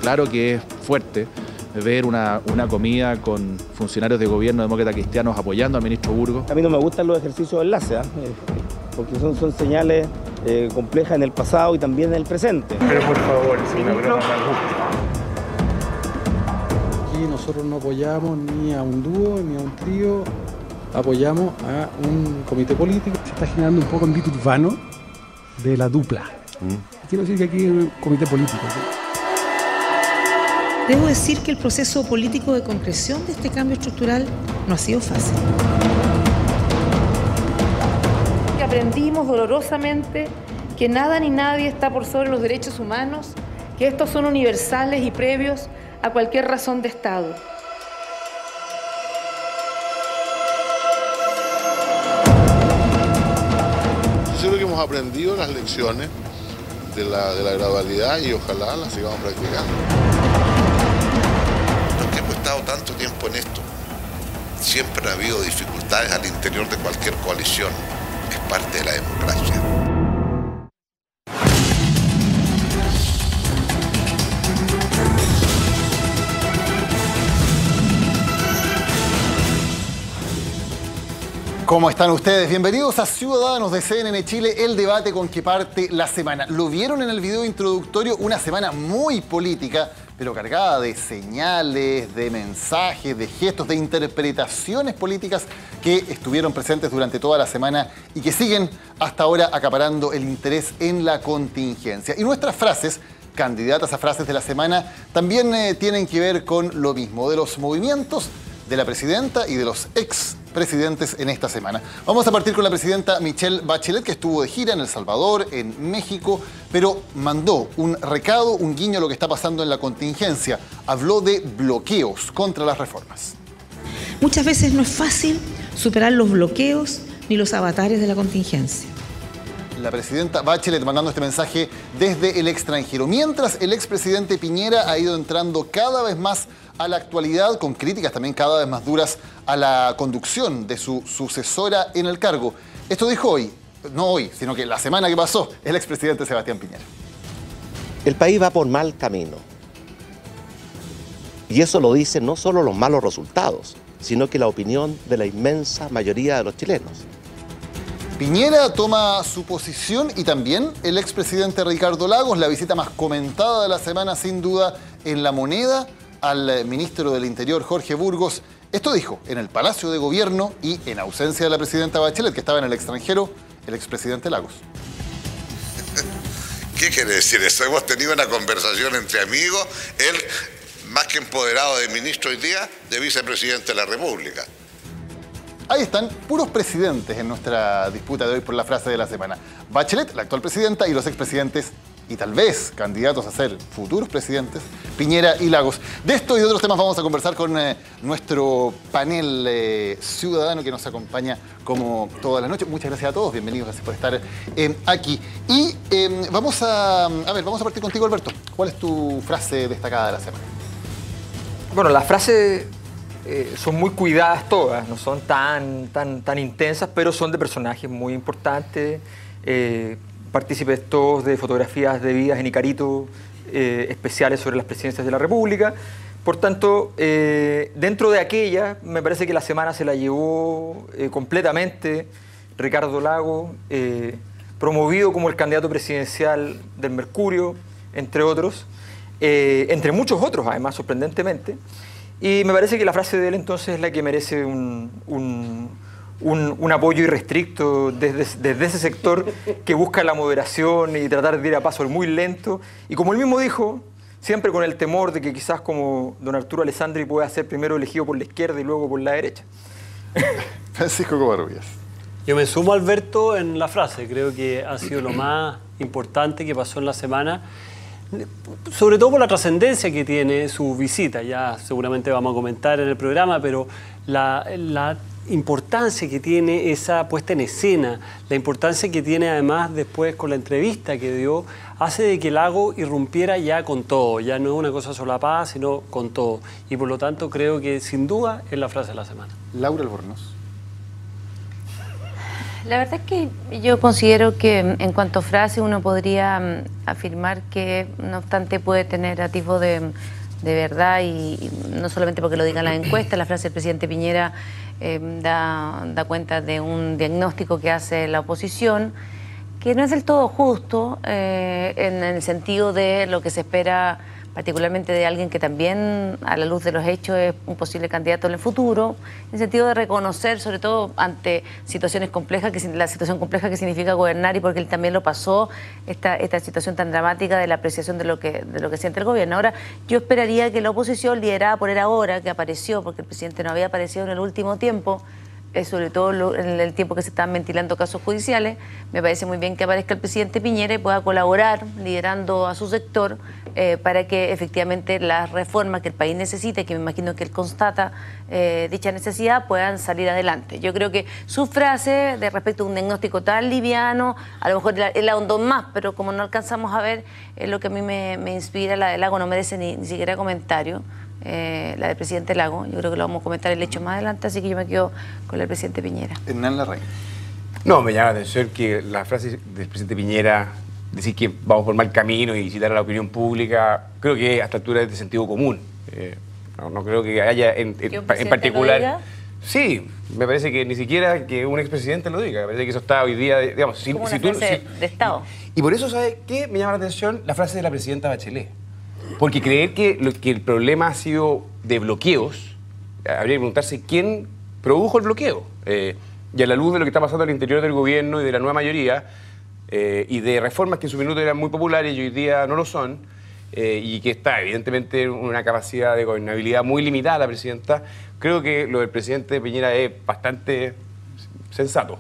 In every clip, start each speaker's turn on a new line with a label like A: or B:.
A: claro que es fuerte ver una comida con funcionarios de gobierno demócratas cristianos apoyando al ministro Burgos.
B: A mí no me gustan los ejercicios de enlace, porque son señales complejas en el pasado y también en el presente.
C: Pero por favor, si una broma me gusta.
D: Aquí nosotros no apoyamos ni a un dúo ni a un trío, apoyamos a un comité político.
E: Se está generando un poco ambiente urbano de la dupla. Quiero decir que aquí hay un comité político.
F: Debo decir que el proceso político de concreción de este cambio estructural no ha sido fácil. Aprendimos dolorosamente que nada ni nadie está por sobre los derechos humanos, que estos son universales y previos a cualquier razón de Estado.
G: Yo creo que hemos aprendido las lecciones de la gradualidad y ojalá las sigamos practicando. Porque hemos estado tanto tiempo en esto, siempre ha habido dificultades al interior de cualquier coalición. Es parte de la democracia.
H: ¿Cómo están ustedes? Bienvenidos a Ciudadanos de CNN Chile, el debate con que parte la semana. Lo vieron en el video introductorio, una semana muy política, pero cargada de señales, de mensajes, de gestos, de interpretaciones políticas que estuvieron presentes durante toda la semana y que siguen hasta ahora acaparando el interés en la contingencia. Y nuestras frases, candidatas a frases de la semana, también tienen que ver con lo mismo, de los movimientos de la presidenta y de los expresidentes en esta semana. Vamos a partir con la presidenta Michelle Bachelet, que estuvo de gira en El Salvador, en México, pero mandó un recado, un guiño a lo que está pasando en la contingencia. Habló de bloqueos contra las reformas.
F: Muchas veces no es fácil superar los bloqueos ni los avatares de la contingencia.
H: La presidenta Bachelet mandando este mensaje desde el extranjero, mientras el expresidente Piñera ha ido entrando cada vez más a la actualidad, con críticas también cada vez más duras a la conducción de su sucesora en el cargo. Esto dijo hoy, no hoy, sino que la semana que pasó, el expresidente Sebastián Piñera.
I: El país va por mal camino. Y eso lo dicen no solo los malos resultados, sino que la opinión de la inmensa mayoría de los chilenos.
H: Piñera toma su posición y también el expresidente Ricardo Lagos, la visita más comentada de la semana sin duda en La Moneda, al ministro del Interior Jorge Burgos. Esto dijo en el Palacio de Gobierno y en ausencia de la presidenta Bachelet, que estaba en el extranjero, el expresidente Lagos.
G: ¿Qué quiere decir eso? Hemos tenido una conversación entre amigos, él más que empoderado de ministro hoy día, de vicepresidente de la República.
H: Ahí están puros presidentes en nuestra disputa de hoy por la frase de la semana. Bachelet, la actual presidenta, y los expresidentes y tal vez candidatos a ser futuros presidentes, Piñera y Lagos. De esto y de otros temas vamos a conversar con nuestro panel ciudadano que nos acompaña como toda la noche. Muchas gracias a todos, bienvenidos, gracias por estar aquí. Y vamos a partir contigo, Alberto. ¿Cuál es tu frase destacada de la semana?
J: Bueno, las frases son muy cuidadas todas, no son tan intensas, pero son de personajes muy importantes, partícipes todos de fotografías de vidas en Icarito especiales sobre las presidencias de la República. Por tanto, dentro de aquella, me parece que la semana se la llevó completamente Ricardo Lagos, promovido como el candidato presidencial del Mercurio, entre otros, entre muchos otros, además, sorprendentemente. Y me parece que la frase de él entonces es la que merece un apoyo irrestricto desde ese sector que busca la moderación y tratar de ir a paso muy lento. Y como él mismo dijo, siempre con el temor de que quizás como don Arturo Alessandri pueda ser primero elegido por la izquierda y luego por la derecha.
H: Francisco Covarrubias.
K: Yo me sumo a Alberto en la frase, creo que ha sido lo más importante que pasó en la semana, sobre todo por la trascendencia que tiene su visita. Ya seguramente vamos a comentar en el programa, pero la importancia que tiene esa puesta en escena, la importancia que tiene además después con la entrevista que dio, hace de que Lagos irrumpiera ya con todo, ya no es una cosa solapada, sino con todo. Y por lo tanto creo que sin duda es la frase de la semana.
H: Laura Albornoz.
L: La verdad es que yo considero que en cuanto a frase uno podría afirmar que no obstante puede tener atisbo de verdad y no solamente porque lo digan las encuestas. La frase del presidente Piñera da cuenta de un diagnóstico que hace la oposición que no es del todo justo en el sentido de lo que se espera particularmente de alguien que también, a la luz de los hechos, es un posible candidato en el futuro, en el sentido de reconocer, sobre todo ante situaciones complejas, la situación compleja que significa gobernar, y porque él también lo pasó, esta situación tan dramática de la apreciación de lo que siente el gobierno. Ahora, yo esperaría que la oposición, liderada por él ahora, que apareció, porque el presidente no había aparecido en el último tiempo, sobre todo en el tiempo que se estaban ventilando casos judiciales, me parece muy bien que aparezca el presidente Piñera y pueda colaborar liderando a su sector para que efectivamente las reformas que el país necesita, y que me imagino que él constata dicha necesidad, puedan salir adelante. Yo creo que su frase de respecto a un diagnóstico tan liviano, a lo mejor él ahondó más, pero como no alcanzamos a ver, es lo que a mí me inspira. La de Lago no merece ni siquiera comentario. La del presidente Lago, yo creo que lo vamos a comentar el hecho más adelante, así que yo me quedo con el presidente Piñera.
H: Hernán Larraín.
M: No, me llama la atención que la frase del presidente Piñera, decir que vamos por mal camino y citar a la opinión pública, creo que a esta altura es de sentido común. No creo que haya en particular... Sí, me parece que ni siquiera que un expresidente lo diga, me parece que eso está hoy día, digamos...
L: Como una frase de Estado.
M: Y por eso, ¿sabes qué? Me llama la atención la frase de la presidenta Bachelet. Porque creer que el problema ha sido de bloqueos, habría que preguntarse quién produjo el bloqueo. Y a la luz de lo que está pasando al interior del gobierno y de la nueva mayoría, y de reformas que en su minuto eran muy populares y hoy día no lo son, y que está evidentemente una capacidad de gobernabilidad muy limitada la presidenta, creo que lo del presidente Piñera es bastante sensato.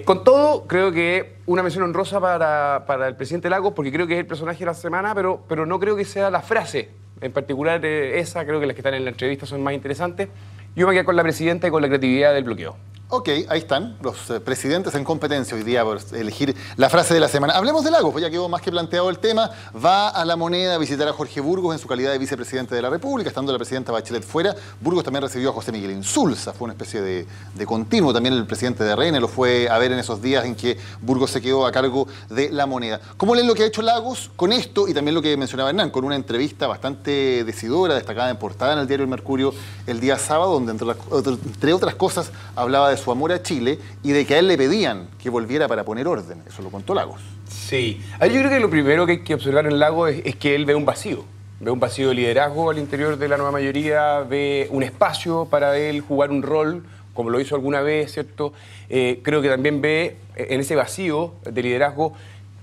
M: Con todo, creo que una mención honrosa para el presidente Lagos, porque creo que es el personaje de la semana, pero no creo que sea la frase. En particular esa, creo que las que están en la entrevista son más interesantes. Yo me quedo con la presidenta y con la creatividad del bloqueo.
H: Ok, ahí están los presidentes en competencia hoy día por elegir la frase de la semana. Hablemos de Lagos, pues ya quedó más que planteado el tema. Va a La Moneda a visitar a Jorge Burgos en su calidad de vicepresidente de la República, estando la presidenta Bachelet fuera. Burgos también recibió a José Miguel Insulza, fue una especie de continuo. También el presidente de RN lo fue a ver en esos días en que Burgos se quedó a cargo de La Moneda. ¿Cómo leen lo que ha hecho Lagos con esto? Y también lo que mencionaba Hernán, con una entrevista bastante decidora, destacada en portada en el diario El Mercurio el día sábado, donde entre otras cosas hablaba de su amor a Chile y de que a él le pedían que volviera para poner orden. Eso lo contó Lagos.
M: Sí. Yo creo que lo primero que hay que observar en Lagos es que él ve un vacío. Ve un vacío de liderazgo al interior de la nueva mayoría, ve un espacio para él jugar un rol, como lo hizo alguna vez, ¿cierto? Creo que también ve en ese vacío de liderazgo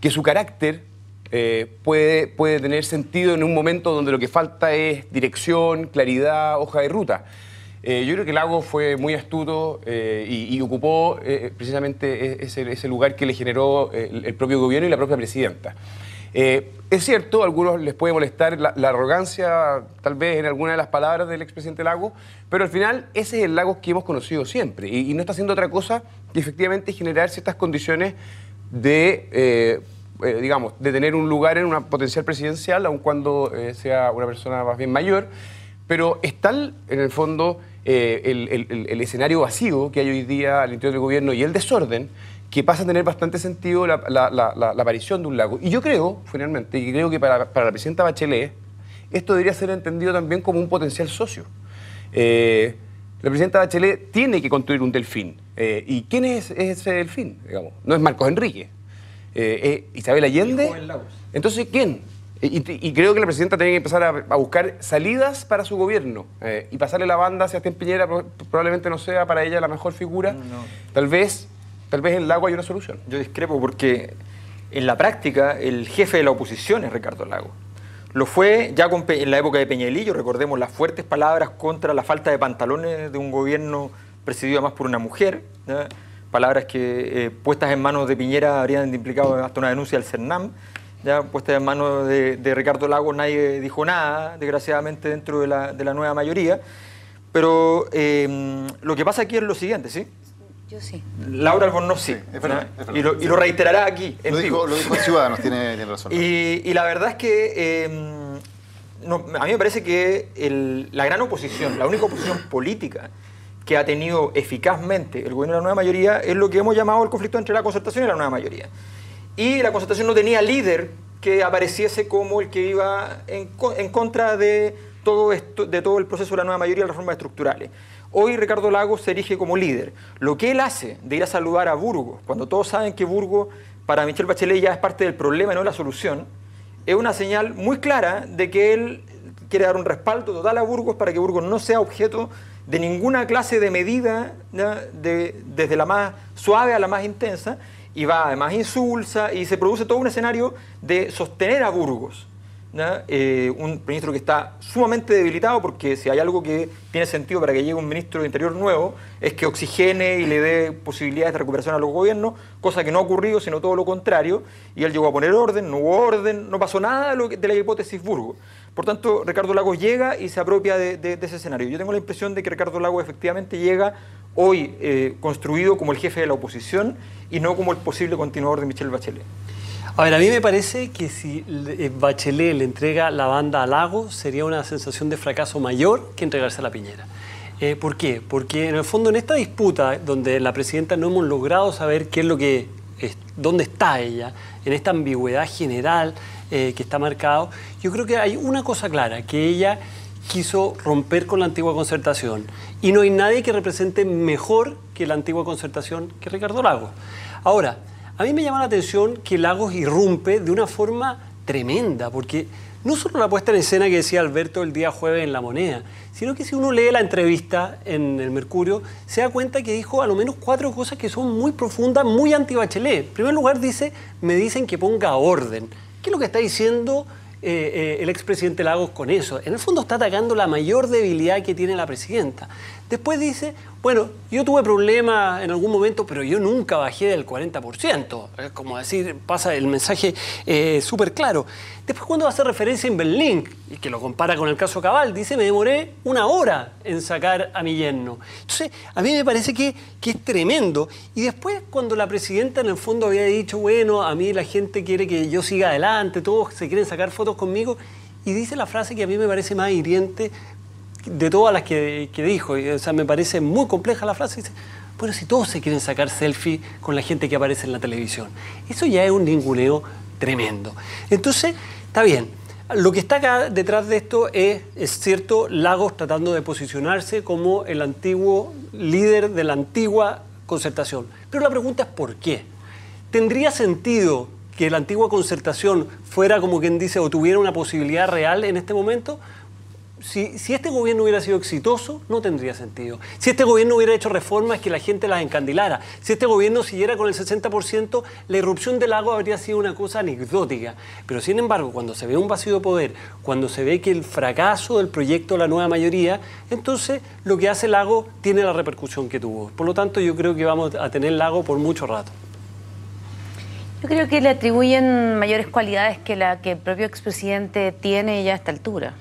M: que su carácter puede tener sentido en un momento donde lo que falta es dirección, claridad, hoja de ruta. Yo creo que Lagos fue muy astuto y ocupó precisamente ese lugar que le generó el propio gobierno y la propia presidenta. Es cierto, a algunos les puede molestar la arrogancia, tal vez en alguna de las palabras del expresidente Lagos, pero al final ese es el Lagos que hemos conocido siempre y no está haciendo otra cosa que efectivamente generar ciertas condiciones de, digamos, de tener un lugar en una potencial presidencial, aun cuando sea una persona más bien mayor, pero es tal, en el fondo, el escenario vacío que hay hoy día al interior del gobierno y el desorden, que pasa a tener bastante sentido la aparición de un Lagos. Y yo creo, finalmente, y creo que para la presidenta Bachelet, esto debería ser entendido también como un potencial socio. La presidenta Bachelet tiene que construir un delfín. ¿Y quién es ese delfín? Digamos, no es Marcos Enrique. Isabel Allende. Entonces, ¿quién? Y creo que la presidenta tiene que empezar a buscar salidas para su gobierno y pasarle la banda a Sebastián Piñera probablemente no sea para ella la mejor figura. No. Tal vez en Lagos hay una solución.
J: Yo discrepo porque en la práctica el jefe de la oposición es Ricardo Lagos. Lo fue ya en la época de Peñalillo, recordemos las fuertes palabras contra la falta de pantalones de un gobierno presidido además por una mujer, ¿ya? Palabras que puestas en manos de Piñera habrían implicado hasta una denuncia al CERNAM. Ya puesta en manos de Ricardo Lagos nadie dijo nada, desgraciadamente, dentro de la nueva mayoría. Pero lo que pasa aquí es lo siguiente, ¿sí?
L: Yo sí.
J: Laura Albornoz sí.
H: Es verdad.
J: Y lo reiterará aquí.
H: Lo dijo Ciudadanos, tiene razón.
J: Y la verdad es que a mí me parece que la gran oposición, la única oposición política que ha tenido eficazmente el gobierno de la nueva mayoría es lo que hemos llamado el conflicto entre la concertación y la nueva mayoría. Y la concertación no tenía líder que apareciese como el que iba en contra de todo esto, de todo el proceso de la nueva mayoría y las reformas estructurales. Hoy Ricardo Lagos se erige como líder. Lo que él hace de ir a saludar a Burgos, cuando todos saben que Burgos para Michelle Bachelet ya es parte del problema y no la solución, es una señal muy clara de que él quiere dar un respaldo total a Burgos para que Burgos no sea objeto de ninguna clase de medida, desde la más suave a la más intensa, y va además insulsa y se produce todo un escenario de sostener a Burgos, un ministro que está sumamente debilitado, porque si hay algo que tiene sentido para que llegue un ministro de Interior nuevo es que oxigene y le dé posibilidades de recuperación a los gobiernos, cosa que no ha ocurrido, sino todo lo contrario, y él llegó a poner orden, no hubo orden, no pasó nada de la hipótesis Burgos. Por tanto, Ricardo Lagos llega y se apropia de ese escenario. Yo tengo la impresión de que Ricardo Lagos efectivamente llega hoy construido como el jefe de la oposición y no como el posible continuador de Michelle Bachelet.
K: A ver, a mí me parece que si Bachelet le entrega la banda a Lagos sería una sensación de fracaso mayor que entregarse a la Piñera. ¿Por qué? Porque en el fondo en esta disputa donde la presidenta no hemos logrado saber qué es lo que dónde está ella, en esta ambigüedad general que está marcado, yo creo que hay una cosa clara, que ella quiso romper con la antigua concertación y no hay nadie que represente mejor que la antigua concertación que Ricardo Lagos. Ahora, a mí me llama la atención que Lagos irrumpe de una forma tremenda, porque no solo la puesta en escena que decía Alberto el día jueves en La Moneda, sino que si uno lee la entrevista en el Mercurio, se da cuenta que dijo a lo menos 4 cosas que son muy profundas, muy anti-Bachelet. En primer lugar dice, me dicen que ponga orden. ¿Qué es lo que está diciendo el expresidente Lagos con eso? En el fondo está atacando la mayor debilidad que tiene la presidenta. Después dice, bueno, yo tuve problemas en algún momento, pero yo nunca bajé del 40%. Es como decir, pasa el mensaje súper claro. Después cuando hace referencia a Inverlink, y que lo compara con el caso Cabal, dice, me demoré 1 hora en sacar a mi yerno. Entonces, a mí me parece que es tremendo. Y después, cuando la presidenta en el fondo había dicho, bueno, a mí la gente quiere que yo siga adelante, todos se quieren sacar fotos conmigo, y dice la frase que a mí me parece más hiriente de todas las que dijo, o sea, me parece muy compleja la frase, dice, bueno, si todos se quieren sacar selfie con la gente que aparece en la televisión, eso ya es un ninguneo tremendo. Entonces, está bien, lo que está acá detrás de esto es cierto, Lagos tratando de posicionarse como el antiguo líder de la antigua concertación, pero la pregunta es ¿por qué? ¿Tendría sentido que la antigua concertación fuera como quien dice o tuviera una posibilidad real en este momento? Si este gobierno hubiera sido exitoso, no tendría sentido. Si este gobierno hubiera hecho reformas que la gente las encandilara, si este gobierno siguiera con el 60%, la irrupción de Lagos habría sido una cosa anecdótica. Pero sin embargo, cuando se ve un vacío de poder, cuando se ve que el fracaso del proyecto de la nueva mayoría, entonces lo que hace Lagos tiene la repercusión que tuvo. Por lo tanto, yo creo que vamos a tener Lagos por mucho rato.
L: Yo creo que le atribuyen mayores cualidades que la que el propio expresidente tiene ya a esta altura.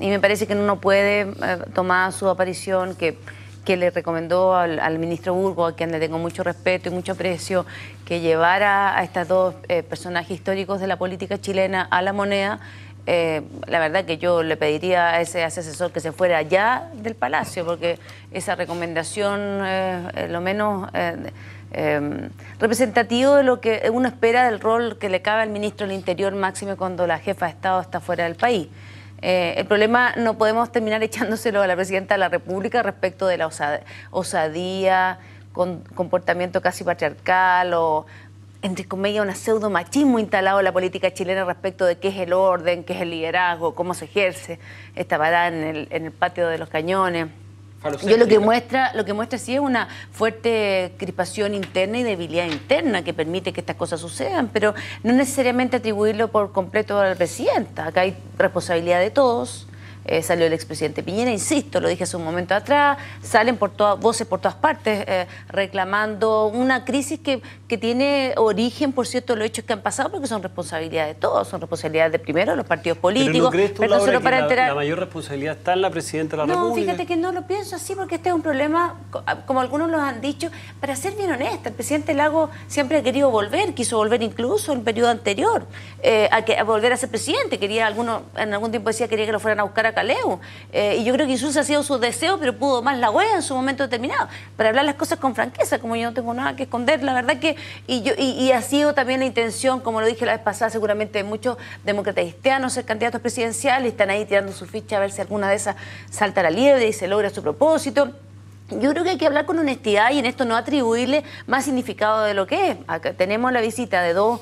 L: Y me parece que uno puede tomar su aparición que le recomendó al ministro Burgos, a quien le tengo mucho respeto y mucho aprecio, que llevara a estos 2 personajes históricos de la política chilena a La Moneda. La verdad que yo le pediría a ese asesor que se fuera ya del Palacio, porque esa recomendación es lo menos representativo de lo que uno espera del rol que le cabe al ministro del Interior, máxime cuando la jefa de Estado está fuera del país. El problema no podemos terminar echándoselo a la presidenta de la República respecto de la osadía, comportamiento casi patriarcal o, entre comillas, un pseudo machismo instalado en la política chilena respecto de qué es el orden, qué es el liderazgo, cómo se ejerce esta parada en el patio de los cañones. Yo lo que muestra sí es una fuerte crispación interna y debilidad interna que permite que estas cosas sucedan, pero no necesariamente atribuirlo por completo a la presidenta. Acá hay responsabilidad de todos. Salió el expresidente Piñera, insisto, lo dije hace un momento atrás, salen voces por todas partes reclamando una crisis que tiene origen, por cierto, los hechos que han pasado, porque son responsabilidad de todos, son responsabilidad de primero los partidos políticos.
K: ¿Pero no crees tú, Laura, que la mayor responsabilidad está en la presidenta de la República?
L: No, fíjate que no lo pienso así, porque este es un problema, como algunos los han dicho, para ser bien honesta, el presidente Lagos siempre ha querido volver, quiso volver incluso en el periodo anterior, a volver a ser presidente, en algún tiempo decía que quería que lo fueran a buscar a Caleu. Y yo creo que Insulza ha sido su deseo, pero pudo más la wea en su momento determinado, para hablar las cosas con franqueza, como yo no tengo nada que esconder, la verdad que, y ha sido también la intención, como lo dije la vez pasada, seguramente de muchos demócratas cristianos ser candidatos presidenciales, están ahí tirando su ficha a ver si alguna de esas salta a la liebre y se logra su propósito. Yo creo que hay que hablar con honestidad y en esto no atribuirle más significado de lo que es. Acá tenemos la visita de dos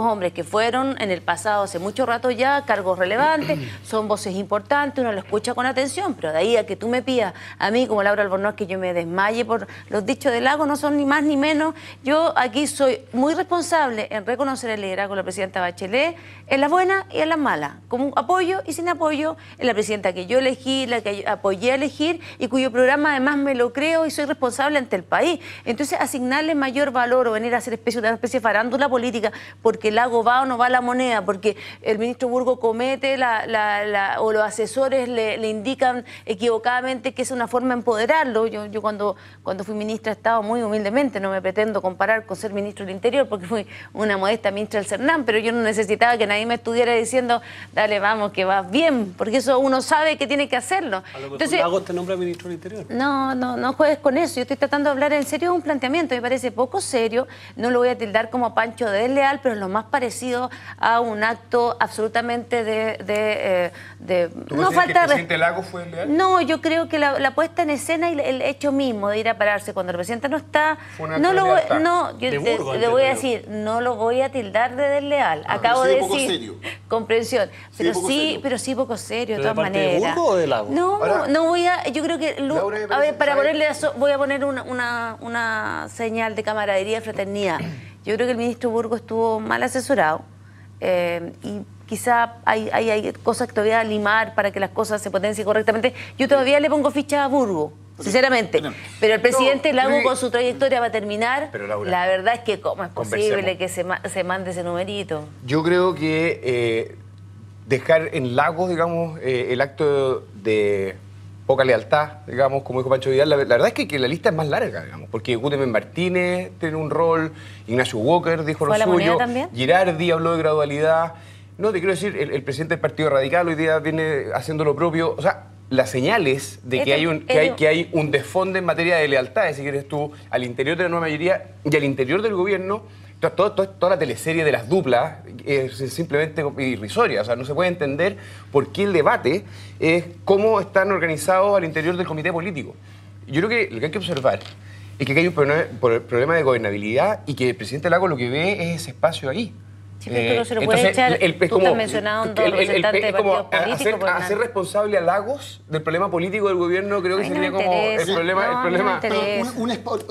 L: hombres que fueron en el pasado, hace mucho rato ya, cargos relevantes, son voces importantes, uno lo escucha con atención, pero de ahí a que tú me pidas a mí, como Laura Albornoz, que yo me desmaye por los dichos del Lago, no son ni más ni menos. Yo aquí soy muy responsable en reconocer el liderazgo de la presidenta Bachelet, en las buenas y en las malas, con apoyo y sin apoyo, en la presidenta que yo elegí, la que apoyé a elegir y cuyo programa además me lo creo y soy responsable ante el país. Entonces, asignarle mayor valor o venir a hacer una especie de farándula política porque el Lago va o no va a la moneda, porque el ministro Burgo comete o los asesores le indican equivocadamente que es una forma de empoderarlo. Yo cuando fui ministra de Estado, muy humildemente, no me pretendo comparar con ser ministro del Interior porque fui una modesta ministra del Cernam, pero yo no necesitaba que nadie me estuviera diciendo, dale, vamos, que vas bien, porque eso uno sabe que tiene que hacerlo.
K: A lo mejor
L: entonces,
K: Lago te nombra ministro del Interior.
L: No juegues con eso. Yo estoy tratando de hablar en serio de un planteamiento. Me parece poco serio. No lo voy a tildar como Pancho de desleal, pero es lo más parecido a un acto absolutamente
M: ¿Tú
L: no
M: crees
L: falta
M: que el presidente Lago fue desleal?
L: No, yo creo que la puesta en escena y el hecho mismo de ir a pararse cuando el presidente no está, yo le voy a decir, no lo voy a tildar de desleal. Acabo de decir comprensión, pero sí poco serio de todas maneras.
K: ¿De Burgo o de Lago?
L: No voy a, yo creo que a ver, para ponerle voy a poner una señal de camaradería y fraternidad. Yo creo que el ministro Burgo estuvo mal asesorado y quizá hay cosas que todavía limar para que las cosas se potencien correctamente. Yo todavía le pongo ficha a Burgo, sinceramente. Pero el presidente Lago con su trayectoria va a terminar. Pero, Laura, la verdad es que cómo es posible que se mande ese numerito.
M: Yo creo que dejar en Lagos, digamos, el acto de poca lealtad, digamos, como dijo Pancho Vidal, la verdad es que la lista es más larga, digamos, porque Gutemen Martínez tiene un rol, Ignacio Walker dijo lo suyo, Girardi habló de gradualidad. No, te quiero decir, el presidente del Partido Radical hoy día viene haciendo lo propio. O sea, las señales de que hay un desfonde en materia de lealtad, si quieres tú, al interior de la nueva mayoría y al interior del gobierno, toda la teleserie de las duplas es simplemente irrisoria. O sea, no se puede entender por qué el debate es cómo están organizados al interior del comité político. Yo creo que lo que hay que observar es que hay un problema de gobernabilidad y que el presidente Lago lo que ve es ese espacio ahí.
L: Sí, pero no se lo puede echar. Tú estás mencionando dos representantes de partidos políticos.
M: Hacer responsable a Lagos del problema político del gobierno creo que sería como el problema.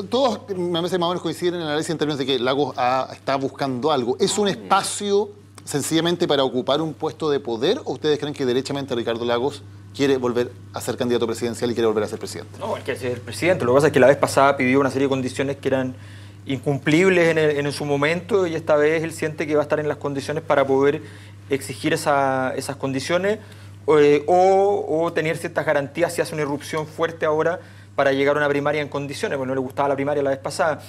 H: Todos me parece más o menos coinciden en el análisis en términos de que Lagos está buscando algo. ¿Es un espacio sencillamente para ocupar un puesto de poder o ustedes creen que derechamente Ricardo Lagos quiere volver a ser candidato presidencial y quiere volver a ser presidente?
J: No, él quiere ser presidente. Lo que pasa es que la vez pasada pidió una serie de condiciones que eran incumplibles en su momento y esta vez él siente que va a estar en las condiciones para poder exigir esas condiciones o tener ciertas garantías si hace una irrupción fuerte ahora para llegar a una primaria en condiciones, porque no le gustaba la primaria la vez pasada.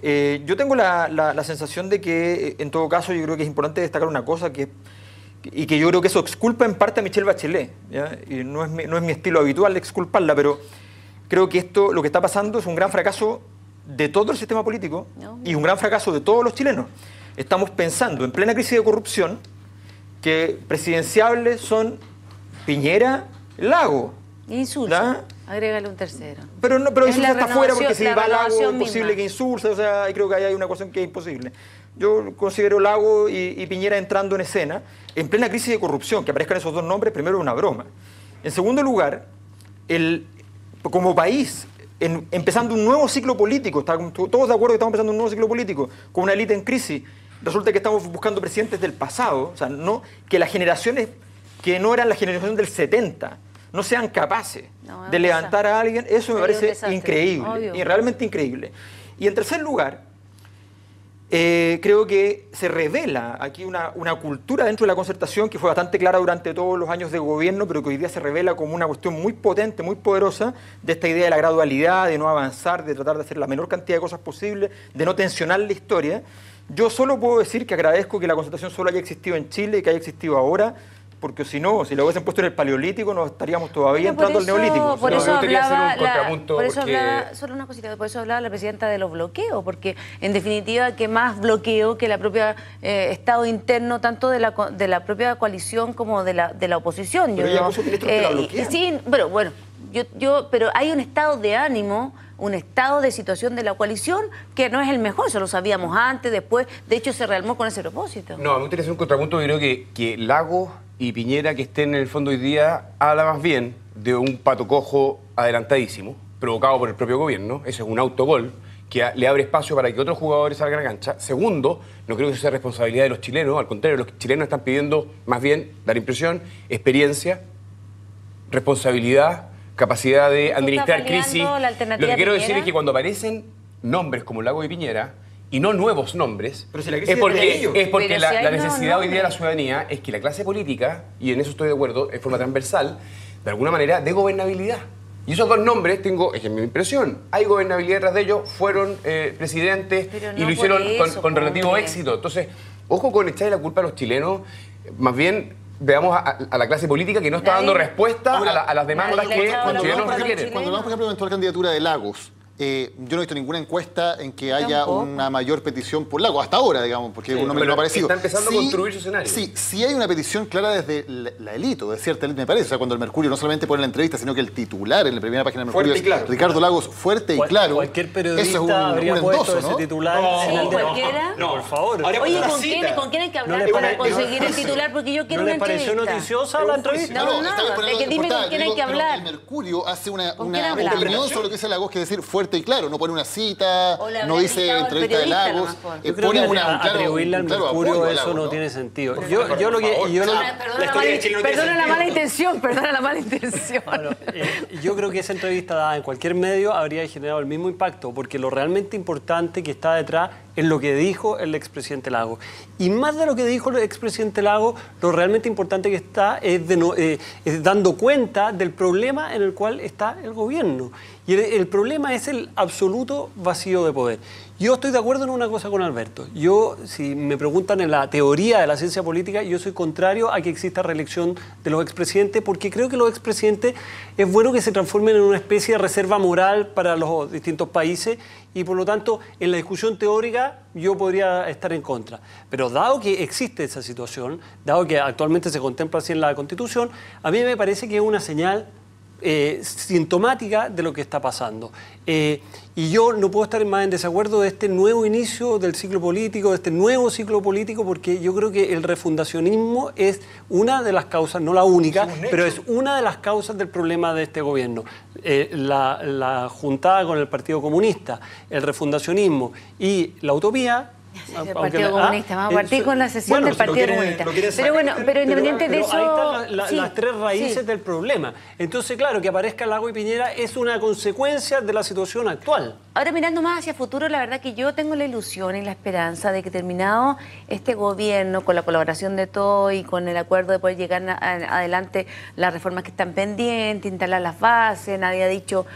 J: Yo tengo la sensación de que, en todo caso, yo creo que es importante destacar una cosa y que yo creo que eso exculpa en parte a Michelle Bachelet, ¿ya? Y no es mi estilo habitual exculparla, pero creo que lo que está pasando es un gran fracaso de todo el sistema político y un gran fracaso de todos los chilenos. Estamos pensando en plena crisis de corrupción que presidenciables son Piñera, Lago.
L: Insulza. Agrégale un tercero.
J: Pero Insulza está fuera porque si va Lago es imposible que Insulza, o sea, creo que ahí hay una cuestión que es imposible. Yo considero Lago y Piñera entrando en escena en plena crisis de corrupción, que aparezcan esos dos nombres, primero es una broma. En segundo lugar, como país, empezando un nuevo ciclo político, estamos todos de acuerdo que estamos empezando un nuevo ciclo político, con una élite en crisis, resulta que estamos buscando presidentes del pasado, o sea, que las generaciones que no eran la generación del 70 no sean capaces de levantar a alguien, eso me parece increíble, y realmente increíble. Y en tercer lugar, creo que se revela aquí una cultura dentro de la concertación que fue bastante clara durante todos los años de gobierno, pero que hoy día se revela como una cuestión muy potente, muy poderosa, de esta idea de la gradualidad, de no avanzar, de tratar de hacer la menor cantidad de cosas posible, de no tensionar la historia. Yo solo puedo decir que agradezco que la concertación solo haya existido en Chile y que haya existido ahora, porque si no, si lo hubiesen puesto en el Paleolítico, nos estaríamos todavía entrando al Neolítico.
L: Por eso
J: porque...
L: hablaba, solo una cosita, por eso hablaba la presidenta de los bloqueos, porque en definitiva, que más bloqueo que la propia estado interno, tanto de la propia coalición como de la oposición.
J: Pero ella puso ministros que la bloquean.
L: Sí, bueno, pero hay un estado de ánimo, un estado de situación de la coalición que no es el mejor, eso lo sabíamos antes, después, de hecho se rearmó con ese propósito.
M: No, me gustaría hacer un contrapunto. Yo creo que Lagos y Piñera, que estén en el fondo hoy día, habla más bien de un pato cojo adelantadísimo, provocado por el propio gobierno. Eso es un autogol que le abre espacio para que otros jugadores salgan a la cancha. Segundo, no creo que eso sea responsabilidad de los chilenos, al contrario, los chilenos están pidiendo más bien, dar impresión, experiencia, responsabilidad, capacidad de administrar crisis. Lo que quiero decir es que cuando aparecen nombres como Lagos y Piñera, y no nuevos nombres, es porque la necesidad hoy día de la ciudadanía es que la clase política, y en eso estoy de acuerdo, de forma transversal, de alguna manera, de gobernabilidad. Y esos dos nombres, es mi impresión, hay gobernabilidad detrás de ellos, fueron presidentes y lo hicieron con relativo éxito. Entonces, ojo con echarle la culpa a los chilenos, más bien veamos a la clase política que no está dando respuesta a las demandas que los chilenos requieren.
H: Cuando hablamos, por ejemplo, de eventual candidatura de Lagos, yo no he visto ninguna encuesta en que haya una mayor petición por Lagos, hasta ahora, digamos, porque un nombre no ha aparecido.
M: Está empezando a construir su escenario.
H: Sí hay una petición clara desde la élite, de cierta élite, me parece. O sea, cuando el Mercurio no solamente pone la entrevista, sino que el titular en la primera página del Mercurio es Ricardo Lagos, fuerte y claro.
K: Cualquier periodista
H: eso es
K: habría puesto ese titular.
L: ¿Cualquiera?
K: No, por favor.
L: Oye, ¿con quién hay que hablar para conseguir el titular? Porque yo quiero una entrevista.
K: ¿No le pareció noticiosa la entrevista?
L: No, que dime con quién hay que hablar.
H: El Mercurio hace una opinión sobre lo que dice Lagos, que es decir fuerte y claro, no pone una cita, no dice entrevista de Lagos,
K: pone atribuirle al Mercurio eso no tiene sentido. Yo lo que...
L: Perdona la mala intención.
K: Bueno, yo creo que esa entrevista dada en cualquier medio habría generado el mismo impacto, porque lo realmente importante que está detrás es lo que dijo el expresidente Lagos. Y más de lo que dijo el expresidente Lagos, lo realmente importante que está es dando cuenta del problema en el cual está el gobierno. Y el problema es el absoluto vacío de poder. Yo estoy de acuerdo en una cosa con Alberto. Si me preguntan en la teoría de la ciencia política, yo soy contrario a que exista reelección de los expresidentes, porque creo que los expresidentes es bueno que se transformen en una especie de reserva moral para los distintos países y, por lo tanto, en la discusión teórica yo podría estar en contra. Pero dado que existe esa situación, dado que actualmente se contempla así en la Constitución, a mí me parece que es una señal sintomática de lo que está pasando. Y yo no puedo estar más en desacuerdo de este nuevo inicio del ciclo político, de este nuevo ciclo político, porque yo creo que el refundacionismo es una de las causas, no la única, pero es una de las causas del problema de este gobierno. La juntada con el Partido Comunista, el refundacionismo y la utopía.
L: El Partido Comunista, vamos a partir con la sesión del Partido Comunista. Pero independiente de eso...
K: Ahí están las tres raíces del problema. Entonces, claro, que aparezca Lagos y Piñera es una consecuencia de la situación actual.
L: Ahora, mirando más hacia el futuro, la verdad que yo tengo la ilusión y la esperanza de que terminado este gobierno, con la colaboración de todos y con el acuerdo de poder llegar adelante las reformas que están pendientes, instalar las bases, nadie ha dicho,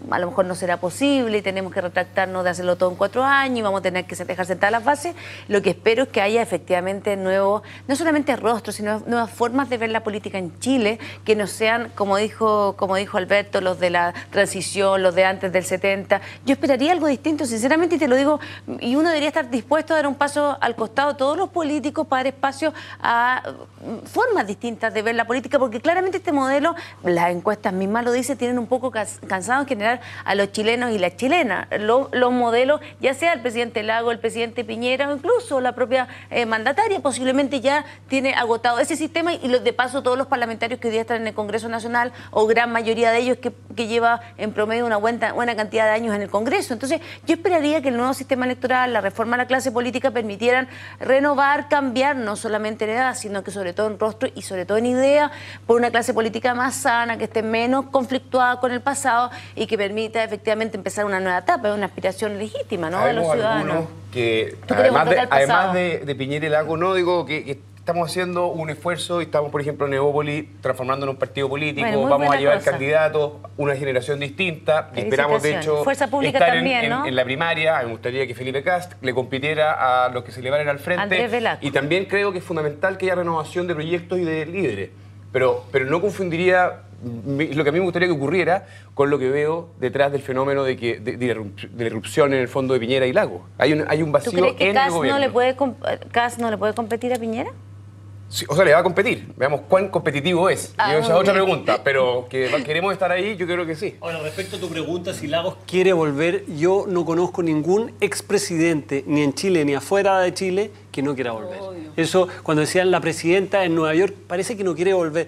L: a lo mejor no será posible y tenemos que retractarnos de hacerlo todo en 4 años y vamos a tener que dejar sentadas las bases. Lo que espero es que haya efectivamente nuevos, no solamente rostros, sino nuevas formas de ver la política en Chile, que no sean, como dijo Alberto, los de la transición, los de antes del 70. Yo esperaría algo distinto, sinceramente, y te lo digo, y uno debería estar dispuesto a dar un paso al costado, todos los políticos, para dar espacio a formas distintas de ver la política, porque claramente este modelo, las encuestas mismas lo dicen, tienen un poco cansado en general a los chilenos y las chilenas. Los modelos, ya sea el presidente Lagos, el presidente Piñera o incluso la propia mandataria, posiblemente ya tiene agotado ese sistema y de paso todos los parlamentarios que hoy día están en el Congreso Nacional, o gran mayoría de ellos que lleva en promedio una buena cantidad de años en el Congreso. Entonces yo esperaría que el nuevo sistema electoral, la reforma a la clase política permitieran renovar, cambiar no solamente en edad, sino que sobre todo en rostro y sobre todo en idea, por una clase política más sana, que esté menos conflictuada con el pasado y que permita efectivamente empezar una nueva etapa, una aspiración legítima, ¿no?, de los ciudadanos.
M: Que además de Piñera y Lagos, no digo que estamos haciendo un esfuerzo y estamos, por ejemplo, en Evópolis transformando en un partido político,
L: bueno,
M: vamos a llevar
L: cosa.
M: candidatos, una generación distinta, y esperamos, de hecho,
L: Fuerza Pública
M: estar
L: también, ¿no?
M: en la primaria. Me gustaría que Felipe Kast le compitiera a los que se le van al frente.
L: Andrés Velasco.
M: Y también creo que es fundamental que haya renovación de proyectos y de líderes. Pero no confundiría lo que a mí me gustaría que ocurriera con lo que veo detrás del fenómeno de la irrupción en el fondo de Piñera y Lagos. Hay un vacío
L: ¿Tú crees que
M: en el
L: Kast
M: gobierno.
L: Kast no le puede competir a Piñera?
M: Sí, o sea, le va a competir. Veamos cuán competitivo es.
L: Ah,
M: Y esa es otra
L: bien.
M: pregunta, pero que queremos estar ahí, yo creo que sí.
K: Ahora, respecto a tu pregunta, si Lagos quiere volver, yo no conozco ningún expresidente, ni en Chile ni afuera de Chile, que no quiera volver. Eso, cuando decían la presidenta en Nueva York, parece que no quiere volver.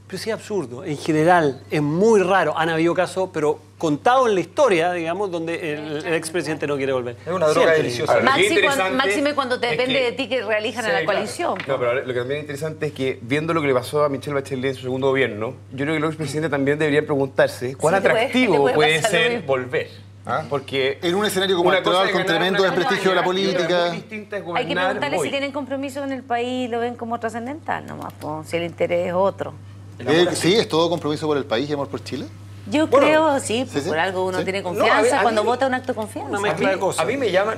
K: Pero sí es absurdo. En general, es muy raro. Han habido casos, pero contados en la historia, digamos, donde el expresidente no quiere volver.
J: Es una droga deliciosa.
L: Máxime cuando te depende de ti que reelijan a la coalición.
M: No, pero lo que también es interesante es que, viendo lo que le pasó a Michelle Bachelet en su segundo gobierno, yo creo que los expresidentes también deberían preguntarse cuán atractivo puede ser volver. Porque
H: en un escenario como el actual, con tremendo desprestigio de la política.
L: Hay que preguntarle si tienen compromiso en el país, lo ven como trascendental nomás, si el interés es otro.
H: Sí, es todo compromiso por el país y amor por Chile.
L: Yo creo, sí, por algo uno tiene confianza,
J: a
L: cuando
J: mí,
L: vota un acto de confianza.
J: Una mezcla de cosas. A mí me llama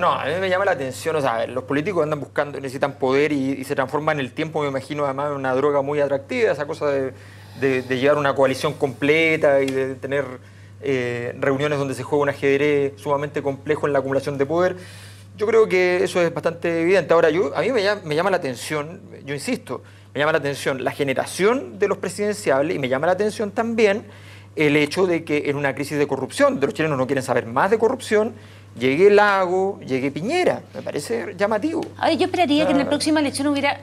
J: la atención, o sea, los políticos andan buscando, necesitan poder y se transforman en el tiempo, me imagino, además, en una droga muy atractiva, esa cosa de llegar a una coalición completa y de tener reuniones donde se juega un ajedrez sumamente complejo en la acumulación de poder. Yo creo que eso es bastante evidente. Ahora, a mí me llama la atención, yo insisto, me llama la atención la generación de los presidenciables y me llama la atención también el hecho de que en una crisis de corrupción, de los chilenos no quieren saber más de corrupción, llegue Lagos, llegue Piñera. Me parece llamativo.
L: Ay, yo esperaría que en la próxima elección hubiera,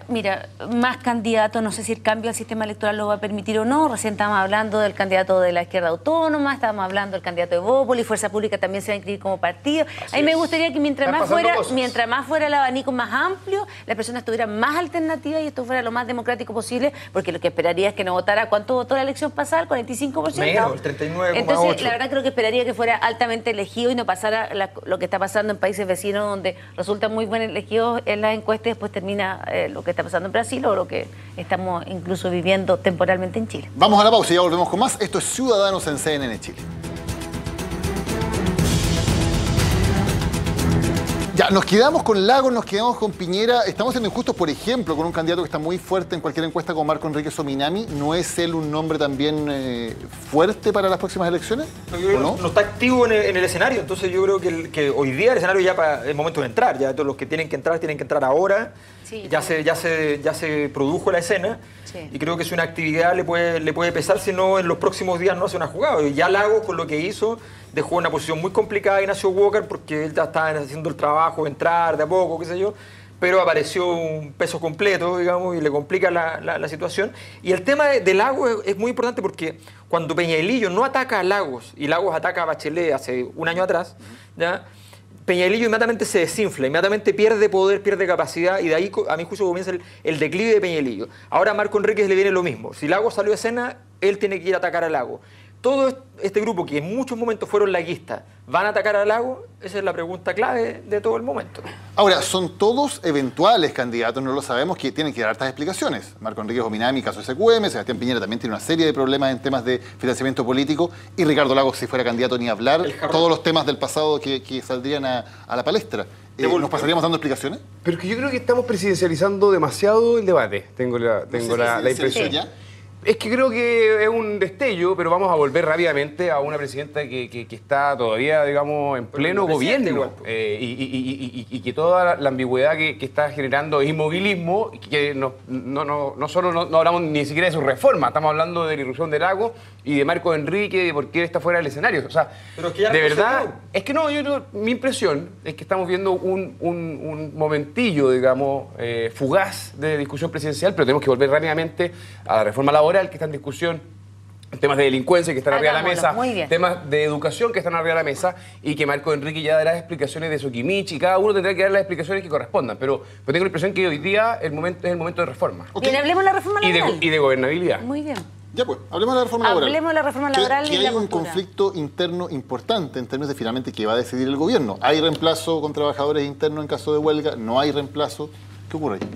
L: más candidatos. No sé si el cambio al sistema electoral lo va a permitir o no. Recién estábamos hablando del candidato de la izquierda autónoma, estábamos hablando del candidato de Evópolis, Fuerza Pública también se va a inscribir como partido. A mí me gustaría que mientras más fuera el abanico más amplio, las personas tuvieran más alternativas y esto fuera lo más democrático posible, porque lo que esperaría es que no votara. ¿Cuánto votó la elección pasada? ¿El 45%?
J: Menos, el 39,8%.
L: Entonces, la verdad creo que esperaría que fuera altamente elegido y no pasara lo que está pasando en países vecinos donde resultan muy buenos elegidos en las encuestas y después termina lo que está pasando en Brasil o lo que estamos incluso viviendo temporalmente en Chile.
H: Vamos a la pausa y ya volvemos con más. Esto es Ciudadanos en CNN Chile. Ya, nos quedamos con Lagos, nos quedamos con Piñera. Estamos siendo injustos, por ejemplo, con un candidato que está muy fuerte en cualquier encuesta como Marco Enrique Sominami. ¿No es él un nombre también fuerte para las próximas elecciones?
J: No está activo en el escenario, entonces yo creo que hoy día el escenario ya es momento de entrar. Ya todos los que tienen que entrar ahora. Sí, ya se produjo la escena. Sí. Y creo que si una actividad le puede pesar, si no en los próximos días no hace una jugada. Y ya Lagos, con lo que hizo, dejó una posición muy complicada a Ignacio Walker porque él ya estaba haciendo el trabajo, entrar de a poco, qué sé yo, pero apareció un peso completo, digamos, y le complica la situación. Y el tema de Lagos es muy importante porque cuando Peñalillo no ataca a Lagos y Lagos ataca a Bachelet hace un año atrás, ¿ya? Peñalillo inmediatamente se desinfla, inmediatamente pierde poder, pierde capacidad y de ahí, a mi juicio, comienza el declive de Peñalillo. Ahora a Marco Enríquez le viene lo mismo. Si Lagos salió de escena, él tiene que ir a atacar a Lagos. Todo este grupo, que en muchos momentos fueron laguistas, ¿van a atacar a Lagos? Esa es la pregunta clave de todo el momento.
H: Ahora, son todos eventuales candidatos, no lo sabemos, que tienen que dar hartas explicaciones. Marco Enrique Sominami, caso SQM, Sebastián Piñera también tiene una serie de problemas en temas de financiamiento político, y Ricardo Lagos, si fuera candidato, ni hablar, todos los temas del pasado que saldrían a la palestra. ¿Nos pasaríamos dando explicaciones?
M: Pero es que yo creo que estamos presidencializando demasiado el debate, tengo la impresión.
H: ¿Ya?
M: Es que creo que es un destello, pero vamos a volver rápidamente a una presidenta que está todavía, digamos, en pleno gobierno. Y que toda la ambigüedad que está generando es inmovilismo, y que no solo no hablamos ni siquiera de su reforma, estamos hablando de la irrupción de Lagos y de Marco Enrique, de por qué está fuera del escenario. O sea, pero es que ya de verdad, es que mi impresión es que estamos viendo un momentillo, digamos, fugaz de discusión presidencial, pero tenemos que volver rápidamente a la reforma laboral que está en discusión, temas de delincuencia que están arriba de la mesa, temas de educación que están arriba de la mesa, y que Marco Enrique ya dará explicaciones de Soquimich y cada uno tendrá que dar las explicaciones que correspondan, pero tengo la impresión que hoy día es el momento de reforma.
L: Bien, hablemos de la reforma laboral.
M: Y de gobernabilidad.
L: Muy bien.
H: Ya pues, hablemos de la reforma laboral.
L: Hablemos de la reforma laboral
H: que hay un conflicto interno importante en términos de finalmente que va a decidir el gobierno. ¿Hay reemplazo con trabajadores internos en caso de huelga? ¿No hay reemplazo? ¿Qué ocurre ahí?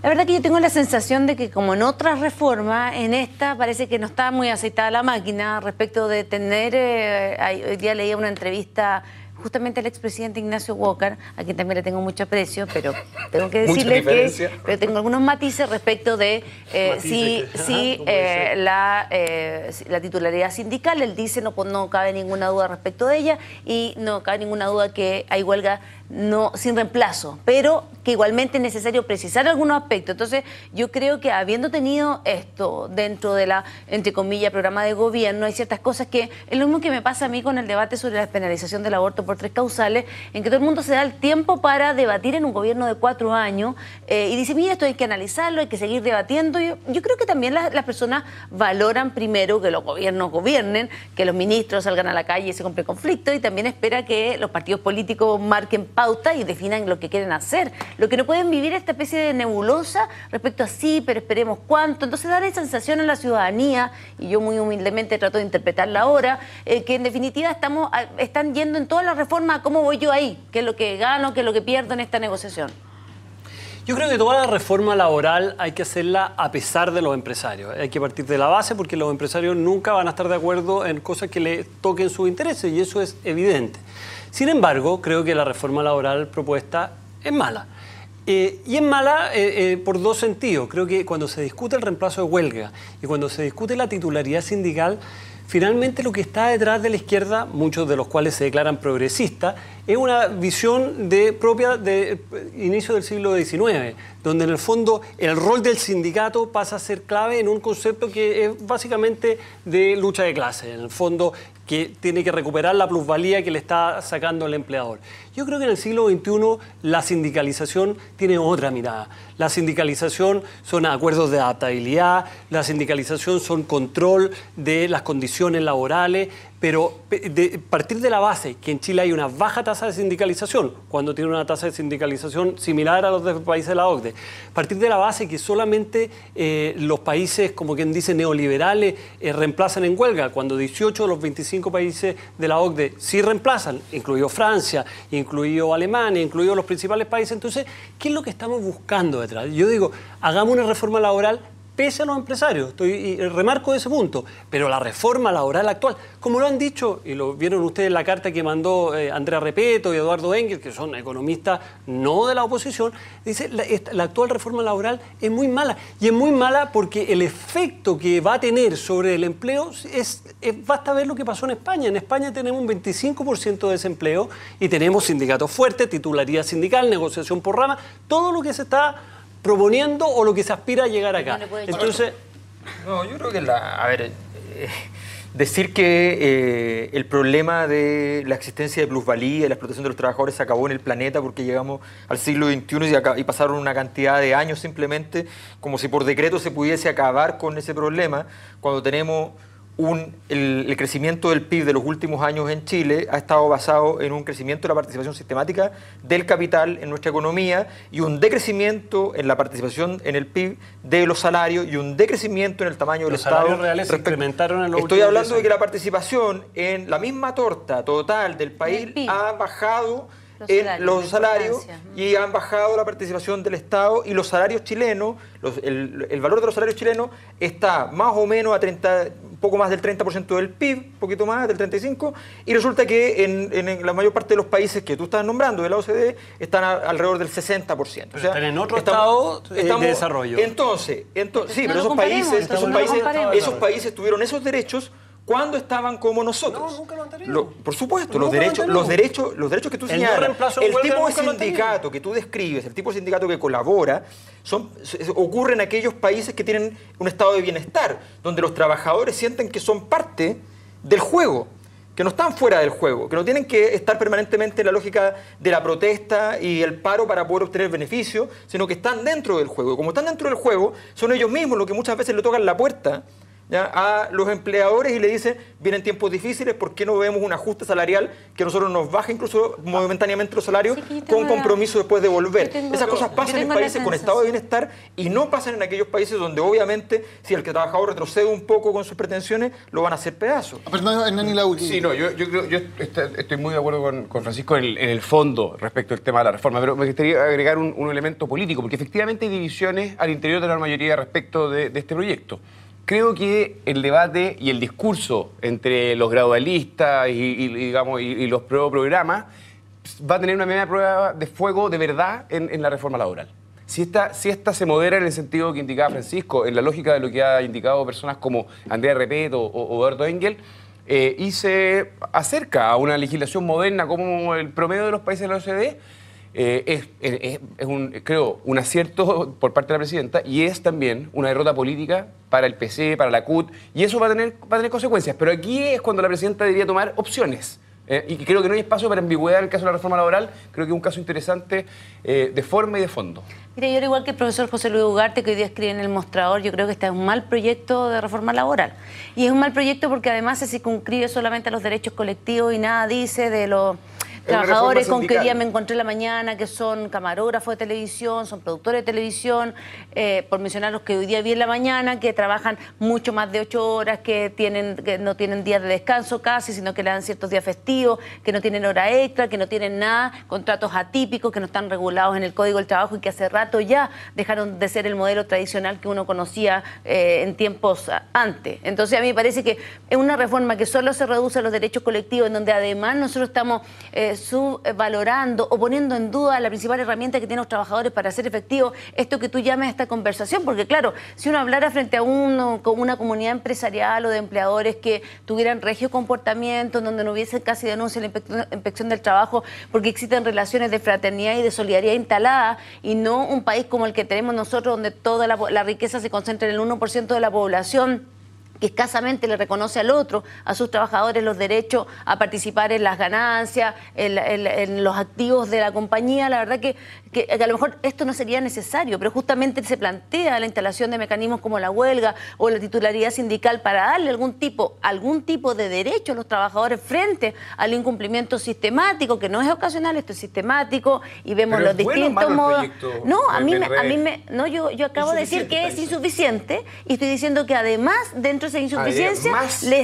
L: La verdad que yo tengo la sensación de que como en otras reformas, en esta parece que no está muy aceitada la máquina respecto de tener, hoy día leía una entrevista justamente al expresidente Ignacio Walker, a quien también le tengo mucho aprecio, pero tengo que decirle que pero tengo algunos matices respecto de la titularidad sindical. Él dice no cabe ninguna duda respecto de ella y no cabe ninguna duda que hay huelga sin reemplazo, pero que igualmente es necesario precisar algunos aspectos. Entonces, yo creo que habiendo tenido esto dentro de la, entre comillas, programa de gobierno, hay ciertas cosas que es lo mismo que me pasa a mí con el debate sobre la despenalización del aborto por 3 causales, en que todo el mundo se da el tiempo para debatir en un gobierno de 4 años y dice, mira, esto hay que analizarlo, hay que seguir debatiendo. Yo creo que también las personas valoran primero que los gobiernos gobiernen, que los ministros salgan a la calle y se compre conflicto, y también espera que los partidos políticos marquen pauta y definan lo que quieren hacer. Lo que no pueden vivir es esta especie de nebulosa respecto a sí, pero esperemos cuánto. Entonces da la sensación a la ciudadanía, y yo muy humildemente trato de interpretarla ahora, que en definitiva están yendo en toda la reforma a cómo voy yo ahí, qué es lo que gano, qué es lo que pierdo en esta negociación.
K: Yo creo que toda la reforma laboral hay que hacerla a pesar de los empresarios. Hay que partir de la base porque los empresarios nunca van a estar de acuerdo en cosas que le toquen sus intereses, y eso es evidente. Sin embargo, creo que la reforma laboral propuesta es mala. Y es mala por 2 sentidos. Creo que cuando se discute el reemplazo de huelga y cuando se discute la titularidad sindical, finalmente lo que está detrás de la izquierda, muchos de los cuales se declaran progresistas, es una visión propia del inicio del siglo XIX, donde en el fondo el rol del sindicato pasa a ser clave en un concepto que es básicamente de lucha de clase, en el fondo que tiene que recuperar la plusvalía que le está sacando el empleador. Yo creo que en el siglo XXI la sindicalización tiene otra mirada. La sindicalización son acuerdos de adaptabilidad, la sindicalización son control de las condiciones laborales, pero partir de la base que en Chile hay una baja tasa de sindicalización, cuando tiene una tasa de sindicalización similar a los de países de la OCDE, partir de la base que solamente los países, como quien dice, neoliberales reemplazan en huelga, cuando 18 de los 25 países de la OCDE sí reemplazan, incluido Francia, incluido Alemania, incluido los principales países. Entonces, ¿qué es lo que estamos buscando detrás? Yo digo, hagamos una reforma laboral pese a los empresarios, remarco ese punto, pero la reforma laboral actual, como lo han dicho, y lo vieron ustedes en la carta que mandó Andrea Repeto y Eduardo Engel, que son economistas no de la oposición, dice la actual reforma laboral es muy mala, y es muy mala porque el efecto que va a tener sobre el empleo basta ver lo que pasó en España. En España tenemos un 25% de desempleo y tenemos sindicatos fuertes, titularidad sindical, negociación por rama, todo lo que se está proponiendo o lo que se aspira a llegar acá. Entonces,
J: no, yo creo que decir que el problema de la existencia de plusvalía y la explotación de los trabajadores se acabó en el planeta porque llegamos al siglo XXI y pasaron una cantidad de años simplemente como si por decreto se pudiese acabar con ese problema, cuando tenemos el crecimiento del PIB de los últimos años en Chile ha estado basado en un crecimiento de la participación sistemática del capital en nuestra economía y un decrecimiento en la participación en el PIB de los salarios y un decrecimiento en el tamaño del Estado.
K: Los salarios reales se incrementaron en los
J: Estoy hablando de que la participación en la misma torta total del país ha bajado los salarios y han bajado la participación del Estado, y los salarios chilenos, el valor de los salarios chilenos está más o menos a un poco más del 30% del PIB, un poquito más del 35%, y resulta que en la mayor parte de los países que tú estás nombrando de la OCDE están alrededor del 60%. O sea,
K: están en otro estado de desarrollo.
J: Entonces sí, pero esos países tuvieron esos derechos cuando estaban como nosotros.
K: No, nunca lo han tenido.
J: Por supuesto, los derechos que tú señalas, el tipo de sindicato que tú describes, el tipo de sindicato que colabora, ocurre en aquellos países que tienen un estado de bienestar, donde los trabajadores sienten que son parte del juego, que no están fuera del juego, que no tienen que estar permanentemente en la lógica de la protesta y el paro para poder obtener beneficios, sino que están dentro del juego. Y como están dentro del juego, son ellos mismos los que muchas veces le tocan la puerta ¿ya?, a los empleadores y le dice, vienen tiempos difíciles, ¿por qué no vemos un ajuste salarial que a nosotros nos baja incluso momentáneamente los salarios con compromiso después de volver? Esas cosas pasan en países con estado de bienestar y no pasan en aquellos países donde obviamente si el trabajador retrocede un poco con sus pretensiones, lo van a hacer pedazos.
M: Sí, no, yo estoy muy de acuerdo con Francisco en el fondo respecto al tema de la reforma, pero me gustaría agregar un elemento político, porque efectivamente hay divisiones al interior de la mayoría respecto de este proyecto. Creo que el debate y el discurso entre los gradualistas y los pro-programas va a tener una media prueba de fuego de verdad en la reforma laboral. Si esta se modera en el sentido que indicaba Francisco, en la lógica de lo que ha indicado personas como Andrea Repet o Eduardo Engel, y se acerca a una legislación moderna como el promedio de los países de la OCDE, creo, un acierto por parte de la presidenta y es también una derrota política para el PC, para la CUT, y eso va a tener consecuencias. Pero aquí es cuando la presidenta debería tomar opciones. Y creo que no hay espacio para ambigüedad en el caso de la reforma laboral. Creo que es un caso interesante de forma y de fondo.
L: Mira, yo, al igual que el profesor José Luis Ugarte, que hoy día escribe en El Mostrador, yo creo que este es un mal proyecto de reforma laboral. Y es un mal proyecto porque además se circunscribe solamente a los derechos colectivos y nada dice de los trabajadores con que hoy día me encontré en la mañana, que son camarógrafos de televisión, son productores de televisión, por mencionar los que hoy día vi en la mañana, que trabajan mucho más de 8 horas, que no tienen días de descanso casi, sino que le dan ciertos días festivos, que no tienen hora extra, que no tienen nada, contratos atípicos, que no están regulados en el Código del Trabajo y que hace rato ya dejaron de ser el modelo tradicional que uno conocía en tiempos antes. Entonces a mí me parece que es una reforma que solo se reduce a los derechos colectivos, en donde además nosotros estamos subvalorando o poniendo en duda la principal herramienta que tienen los trabajadores para hacer efectivo esto que tú llamas esta conversación, porque claro, si uno hablara frente a una comunidad empresarial o de empleadores que tuvieran regio comportamiento, donde no hubiese casi denuncia en la inspección del trabajo, porque existen relaciones de fraternidad y de solidaridad instaladas, y no un país como el que tenemos nosotros, donde toda la riqueza se concentra en el 1% de la población, que escasamente le reconoce al otro, a sus trabajadores, los derechos a participar en las ganancias, en los activos de la compañía. La verdad que a lo mejor esto no sería necesario, pero justamente se plantea la instalación de mecanismos como la huelga o la titularidad sindical para darle algún tipo de derecho a los trabajadores frente al incumplimiento sistemático, que no es ocasional, esto es sistemático, y vemos los distintos modos. No, yo acabo de decir que es insuficiente, y estoy diciendo que además, dentro de esa insuficiencia, le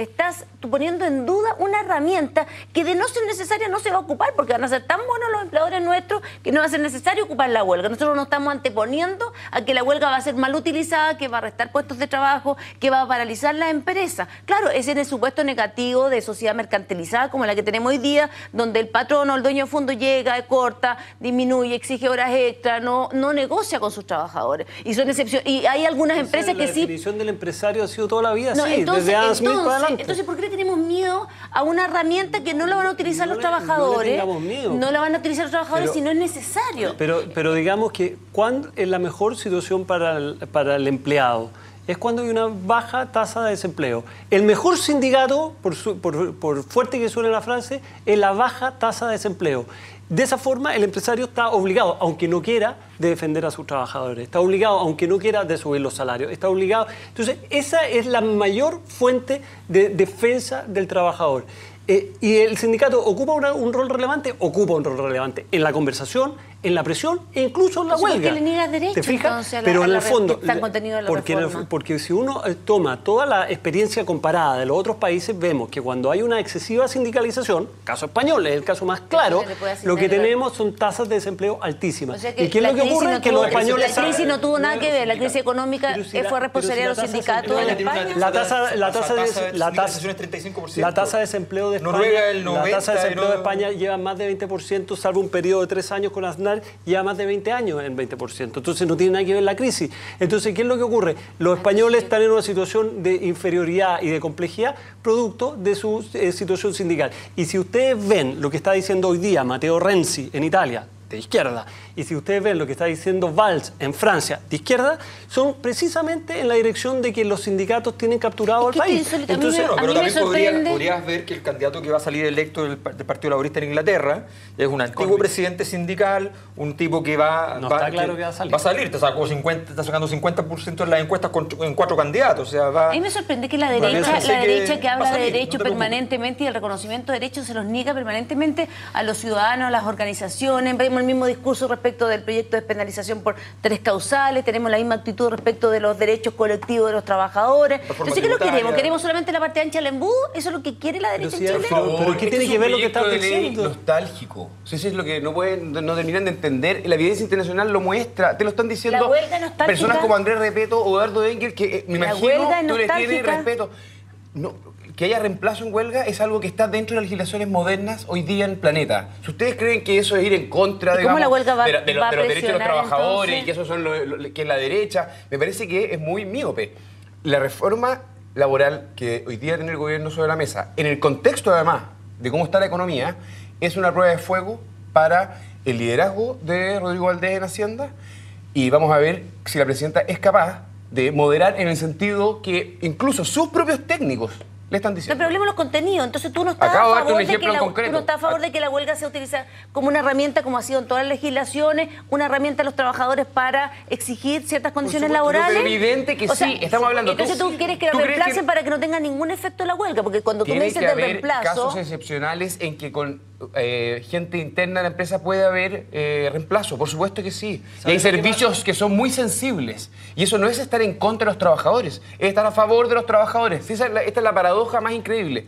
L: estás poniendo en duda una herramienta que, de no ser necesaria, no se va a ocupar, porque van a ser tan buenos los empleadores nuestros que no va a ser necesario ocupar la huelga. Nosotros nos estamos anteponiendo a que la huelga va a ser mal utilizada, que va a restar puestos de trabajo, que va a paralizar la empresa. Claro, ese es el supuesto negativo de sociedad mercantilizada como la que tenemos hoy día, donde el patrón o el dueño de fondo llega, corta, disminuye, exige horas extra, no negocia con sus trabajadores. Y son excepciones. Y hay algunas empresas que sí.
K: La definición del empresario ha sido toda la vida,
L: no,
K: sí,
L: entonces,
K: desde Adam Smith para adelante.
L: Entonces, ¿por qué le tenemos miedo a una herramienta que no la van a utilizar los trabajadores? No la van a utilizar los trabajadores si no es necesario.
K: Pero digamos que ¿cuándo es la mejor situación para el empleado? Es cuando hay una baja tasa de desempleo. El mejor sindicato, por fuerte que suene la frase, es la baja tasa de desempleo. De esa forma, el empresario está obligado, aunque no quiera, de defender a sus trabajadores. Está obligado, aunque no quiera, de subir los salarios. Está obligado. Entonces, esa es la mayor fuente de defensa del trabajador. ¿Y el sindicato ocupa un rol relevante? Ocupa un rol relevante en la conversación, en la presión e incluso en la huelga.
L: ¿Por qué le niegas derecho?
K: ¿Te fijas?
L: Entonces,
K: pero en el fondo,
L: reforma.
K: Porque si uno toma toda la experiencia comparada de los otros países, vemos que cuando hay una excesiva sindicalización, caso español es el caso más claro, lo que tenemos son tasas de desempleo altísimas.
L: O sea que
K: ¿Y qué es lo que ocurre?
L: No
K: que los españoles...
L: La crisis no tuvo nada que ver, la crisis económica fue responsabilidad de los sindicatos en España.
J: La tasa de desempleo de España,
K: Noruega, el 90%, la tasa de desempleo de España lleva más de 20%, salvo un periodo de 3 años con Aznar, lleva más de 20 años en 20%. Entonces no tiene nada que ver la crisis. Entonces, ¿qué es lo que ocurre? Los españoles están en una situación de inferioridad y de complejidad producto de su situación sindical. Y si ustedes ven lo que está diciendo hoy día Matteo Renzi en Italia, de izquierda. Y si ustedes ven lo que está diciendo Valls en Francia, de izquierda, son precisamente en la dirección de que los sindicatos tienen capturado al país.
J: Entonces, pero también podrías ver que el candidato que va a salir electo del Partido Laborista en Inglaterra es un antiguo presidente sindical, un tipo que va a salir. Te sacando 50% en las encuestas en 4 candidatos. O sea,
L: a mí me sorprende que la derecha que habla de derechos permanentemente y el reconocimiento de derechos se los niega permanentemente a los ciudadanos, a las organizaciones. Vemos el mismo discurso respecto del proyecto de despenalización por 3 causales, tenemos la misma actitud respecto de los derechos colectivos de los trabajadores. Entonces, ¿qué lo queremos? ¿Queremos solamente la parte ancha del embudo? ¿Eso es lo que quiere la derecha en Chile?
M: ¿Pero qué tiene que ver lo que está diciendo? Nostálgico. Eso es lo que no terminan de entender. La evidencia internacional lo muestra. Te lo están diciendo personas como Andrés Repeto o Eduardo Engel, que me imagino tú le tienes respeto. No, que haya reemplazo en huelga es algo que está dentro de las legislaciones modernas hoy día en el planeta. Si ustedes creen que eso es ir en contra, digamos,
L: la huelga
M: de los derechos de los trabajadores, entonces, y que eso son que es la derecha, me parece que es muy míope. La reforma laboral que hoy día tiene el gobierno sobre la mesa, en el contexto además de cómo está la economía, es una prueba de fuego para el liderazgo de Rodrigo Valdés en Hacienda, y vamos a ver si la presidenta es capaz de moderar en el sentido que incluso sus propios técnicos le están diciendo.
L: No, pero hablemos de los contenidos. Entonces tú no estás a favor de que la huelga se utilice como una herramienta, como ha sido en todas las legislaciones, una herramienta a los trabajadores para exigir ciertas condiciones laborales.
M: Es evidente que sí, estamos hablando.
L: Entonces tú quieres que la reemplacen para que no tenga ningún efecto la huelga, porque cuando tú me dices de reemplazo...
M: casos excepcionales en que con gente interna de la empresa puede haber reemplazo, por supuesto que sí. Y hay servicios que son muy sensibles, y eso no es estar en contra de los trabajadores, es estar a favor de los trabajadores. Esta es la paradoja más increíble.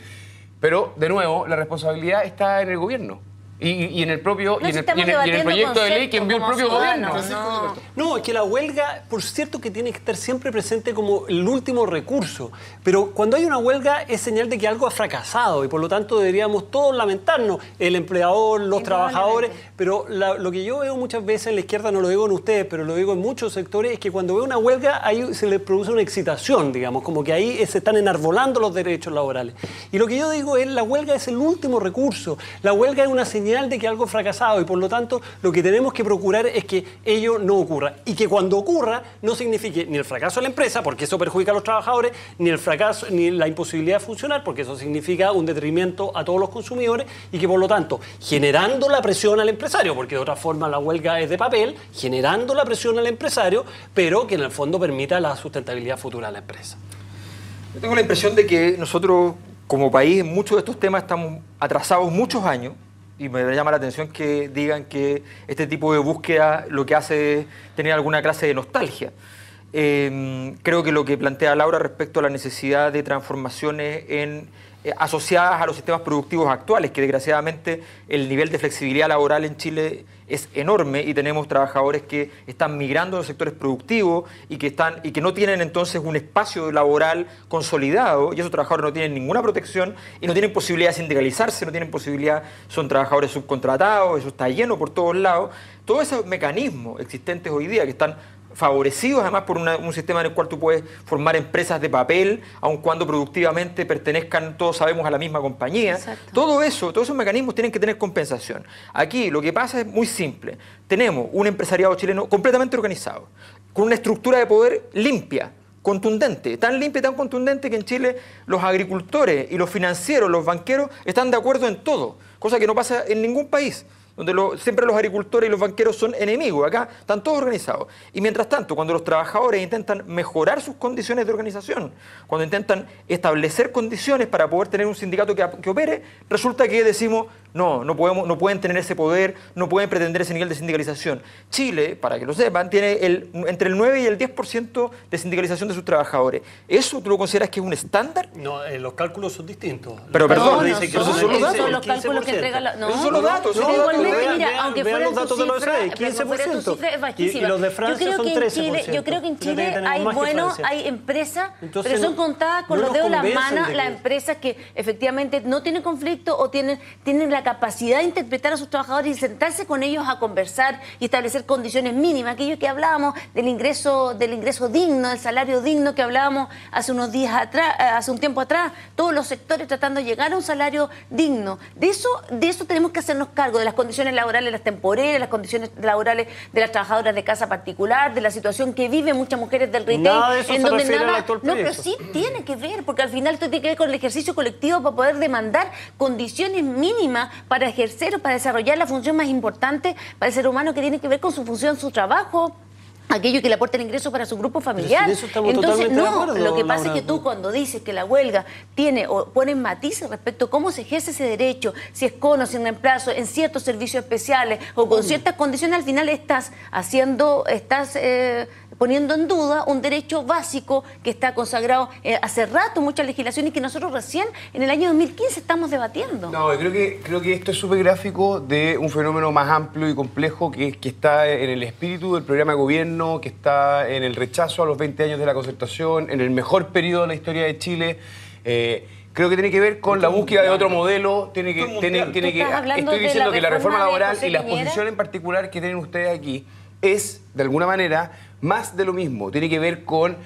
M: Pero, de nuevo, la responsabilidad está en el gobierno. Y en el propio y en el proyecto de ley que envió el propio gobierno.
K: No, es que la huelga, por cierto, que tiene que estar siempre presente como el último recurso. Pero cuando hay una huelga es señal de que algo ha fracasado y por lo tanto deberíamos todos lamentarnos, el empleador, los trabajadores. Pero lo que yo veo muchas veces en la izquierda, no lo digo en ustedes, pero lo digo en muchos sectores, es que cuando veo una huelga ahí se le produce una excitación, digamos, como que ahí se están enarbolando los derechos laborales. Y lo que yo digo es, la huelga es el último recurso. La huelga es una señal de que algo ha fracasado y por lo tanto lo que tenemos que procurar es que ello no ocurra y que cuando ocurra no signifique ni el fracaso de la empresa, porque eso perjudica a los trabajadores, ni el fracaso ni la imposibilidad de funcionar, porque eso significa un detrimento a todos los consumidores, y que por lo tanto generando la presión al empresario, porque de otra forma la huelga es de papel, generando la presión al empresario, pero que en el fondo permita la sustentabilidad futura de la empresa.
J: Yo tengo la impresión de que nosotros como país en muchos de estos temas estamos atrasados muchos años. Y me llama la atención que digan que este tipo de búsqueda lo que hace es tener alguna clase de nostalgia. Creo que lo que plantea Laura respecto a la necesidad de transformaciones asociadas a los sistemas productivos actuales, que desgraciadamente el nivel de flexibilidad laboral en Chile es enorme y tenemos trabajadores que están migrando a los sectores productivos y que no tienen entonces un espacio laboral consolidado, y esos trabajadores no tienen ninguna protección y no tienen posibilidad de sindicalizarse, no tienen posibilidad, son trabajadores subcontratados, eso está lleno por todos lados. Todos esos mecanismos existentes hoy día que están favorecidos además por un sistema en el cual tú puedes formar empresas de papel, aun cuando productivamente pertenezcan, todos sabemos, a la misma compañía. Exacto. Todo eso, todos esos mecanismos tienen que tener compensación. Aquí lo que pasa es muy simple. Tenemos un empresariado chileno completamente organizado, con una estructura de poder limpia, contundente, tan limpia y tan contundente que en Chile los agricultores y los financieros, los banqueros, están de acuerdo en todo, cosa que no pasa en ningún país, donde siempre los agricultores y los banqueros son enemigos. Acá están todos organizados. Y mientras tanto, cuando los trabajadores intentan mejorar sus condiciones de organización, cuando intentan establecer condiciones para poder tener un sindicato que opere, resulta que decimos, no pueden tener ese poder, no pueden pretender ese nivel de sindicalización. Chile, para que lo sepan, tiene entre el 9 y el 10% de sindicalización de sus trabajadores. ¿Eso tú lo consideras que es un estándar?
K: No, los cálculos son distintos.
J: Pero perdón,
L: esos son los cálculos que entregan
J: esos son los datos.
L: Aunque fueran
K: los datos de los
L: cifras,
K: 15%.
L: Es bajísima.
K: Y los de Francia son 13%.
L: Yo creo que en Chile hay empresas, pero son contadas con los dedos de las manos las empresas que efectivamente no tienen conflicto o tienen la capacidad de interpretar a sus trabajadores y sentarse con ellos a conversar y establecer condiciones mínimas. Aquello que hablábamos del ingreso digno, del salario digno que hablábamos hace unos días atrás, hace un tiempo atrás, todos los sectores tratando de llegar a un salario digno. De eso tenemos que hacernos cargo, de las condiciones condiciones laborales, las temporeras, las condiciones laborales de las trabajadoras de casa particular, de la situación que viven muchas mujeres del retail.
K: Nada de eso
L: en
K: se
L: donde
K: refiere al
L: nada,
K: actual
L: no, pero
K: proyecto.
L: sí tiene que ver, porque al final esto tiene que ver con el ejercicio colectivo para poder demandar condiciones mínimas para ejercer o para desarrollar la función más importante para el ser humano, que tiene que ver con su función, su trabajo, aquello que le aporta el ingreso para su grupo familiar.
K: Pero si de eso estamos
L: Entonces,
K: totalmente de
L: no,
K: acuerdo,
L: lo que pasa
K: Laura.
L: es que tú cuando dices que la huelga tiene o pones matices respecto a cómo se ejerce ese derecho, si es con o sin reemplazo, en ciertos servicios especiales o con ciertas condiciones, al final estás poniendo en duda un derecho básico que está consagrado hace rato en mucha legislación y que nosotros recién en el año 2015 estamos debatiendo.
M: No, creo que esto es súper gráfico de un fenómeno más amplio y complejo que está en el espíritu del programa de gobierno, que está en el rechazo a los 20 años de la concertación, en el mejor periodo de la historia de Chile. Creo que tiene que ver con la búsqueda de otro modelo. Estoy diciendo que la reforma laboral y la posición en particular que tienen ustedes aquí es, de alguna manera, más de lo mismo. Tiene que ver con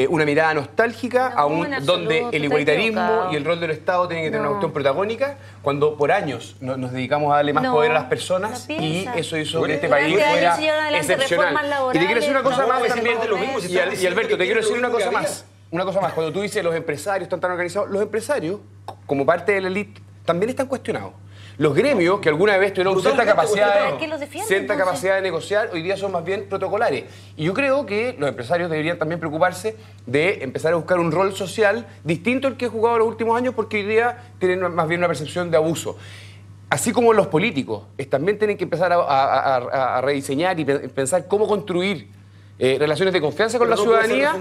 M: una mirada nostálgica, donde el igualitarismo y el rol del Estado tienen que tener una cuestión protagónica, cuando por años nos dedicamos a darle más poder a las personas y eso hizo que este país fuera excepcional. Y te quiero decir una cosa más también. Y Alberto, te quiero decir una cosa más. Una cosa más, cuando tú dices los empresarios están tan organizados, los empresarios, como parte de la élite, también están cuestionados. Los gremios, que alguna vez tuvieron cierta capacidad de negociar, hoy día son más bien protocolares. Y yo creo que los empresarios deberían también preocuparse de empezar a buscar un rol social distinto al que he jugado los últimos años, porque hoy día tienen más bien una percepción de abuso. Así como los políticos, también tienen que empezar a rediseñar y pensar cómo construir relaciones de confianza con la ciudadanía,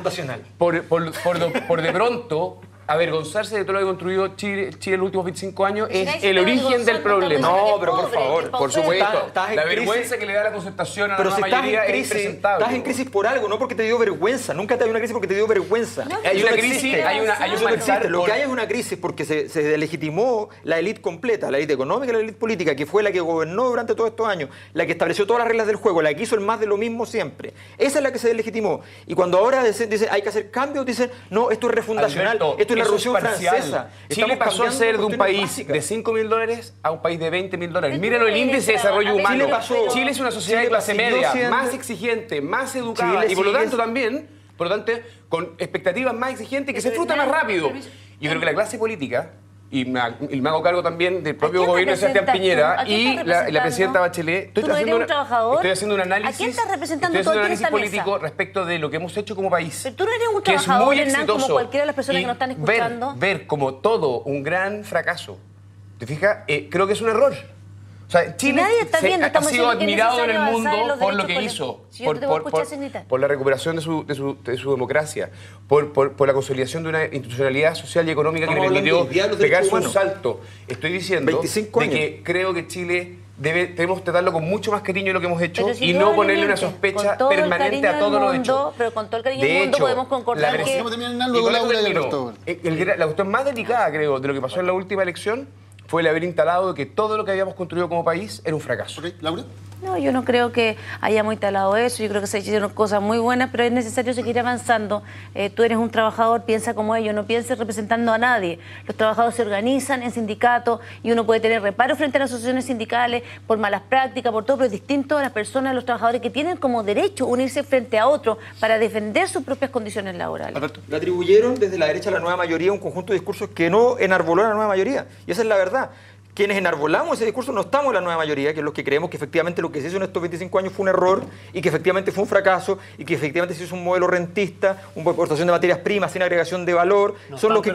M: por de pronto avergonzarse de todo lo que ha construido Chile en los últimos 25 años es el origen del problema.
J: No, pero por favor,
M: por supuesto. La
J: crisis.
M: vergüenza que le da la concertación a la
J: Pero
M: nueva
J: si estás
M: mayoría
J: en crisis,
M: es impresentable.
J: estás en crisis por algo, no porque te dio vergüenza. Nunca te hay una crisis porque te dio vergüenza.
L: No,
M: hay
J: Eso
M: una
J: no
M: crisis,
J: existe.
M: hay un
J: Eso no existe.
M: malestar
J: Lo
M: por-
J: que hay es una crisis porque se delegitimó la élite completa, la élite económica y la élite política, que fue la que gobernó durante todos estos años, la que estableció todas las reglas del juego, la que hizo el más de lo mismo siempre. Esa es la que se delegitimó. Y cuando ahora dicen hay que hacer cambios, dicen, no, esto es refundacional,
M: Alberto,
J: esto es la
M: eso
J: revolución
M: parcial.
J: francesa.
M: Chile
J: Estamos
M: pasó a
J: cambiando
M: ser de un
J: cuestiones
M: país
J: básicas.
M: de $5.000 a un país de $20.000. Mírenlo, el
L: Chile
M: índice de desarrollo
L: pasó-
M: humano.
J: Chile pasó-
M: Chile es una sociedad de
J: Chile
M: clase
J: siguió
M: media,
J: siendo-
M: más exigente, más educada
J: Chile
M: y por lo
J: sigue-
M: tanto también, con expectativas más exigentes que se fruta más rápido. Yo creo que la clase política, y me hago cargo también del propio
L: quién
M: gobierno de Sebastián
L: representas tú?
M: Piñera
L: ¿A quién
M: y
L: estás
M: la
L: representando?
M: presidenta Bachelet,
L: ¿Tú no eres un trabajador?
M: estoy haciendo un análisis,
L: ¿A quién estás representando
M: estoy
L: tú
M: haciendo un
L: aquí en
M: análisis
L: esta
M: político
L: mesa?
M: respecto de lo que hemos hecho como país.
L: Pero tú no eres un
M: que es
L: trabajador,
M: muy
L: Hernán, como
M: exitoso.
L: cualquiera de las personas
M: Y
L: que nos están escuchando.
M: Ver como todo un gran fracaso. ¿Te fijas? Creo que es un error. O sea, Chile
L: Nadie está viendo,
M: ha
L: estamos
M: sido
L: diciendo que es
M: admirado en el
L: necesario avanzar en
M: mundo
L: los
M: por lo
L: derechos
M: que hizo,
L: Si yo te voy a escuchar sin gritar.
M: por la recuperación de su democracia, por la consolidación de una institucionalidad social y económica que le
J: Estamos hablando
M: permitió
J: de día de los derechos
M: pegarse un
J: humanos.
M: salto. Estoy diciendo
J: 25
M: de
J: años.
M: que creo que Chile debemos tratarlo con mucho más cariño de lo que hemos hecho
L: Pero si
M: y no ponerle una
L: probablemente,
M: sospecha
L: con todo el
M: permanente
L: cariño
M: a todo
L: del
M: lo
L: mundo,
M: hecho.
L: Pero con todo el cariño
M: De
L: del mundo
M: hecho,
L: podemos concordar
M: la
L: que...
H: Vamos a terminar
M: Y
H: luego
M: con
H: Laura
M: esto
H: y
M: termino.
H: Alberto.
M: La cuestión más delicada, creo, de lo que pasó en la última elección fue el haber instalado que todo lo que habíamos construido como país era un fracaso.
H: ¿Ok, Laura?
L: No, yo no creo que hayamos instalado eso, yo creo que se hicieron cosas muy buenas, pero es necesario seguir avanzando. Tú eres un trabajador, piensa como ellos, no pienses representando a nadie. Los trabajadores se organizan en sindicatos y uno puede tener reparo frente a las asociaciones sindicales por malas prácticas, por todo, pero es distinto a las personas, los trabajadores que tienen como derecho unirse frente a otros para defender sus propias condiciones laborales.
H: Alberto.
J: Le atribuyeron desde la derecha a la nueva mayoría un conjunto de discursos que no enarboló a la nueva mayoría. Y esa es la verdad. Quienes enarbolamos ese discurso no estamos en la nueva mayoría, que es los que creemos que efectivamente lo que se hizo en estos 25 años fue un error y que efectivamente fue un fracaso y que efectivamente se hizo un modelo rentista, una exportación de materias primas sin agregación de valor. Son los que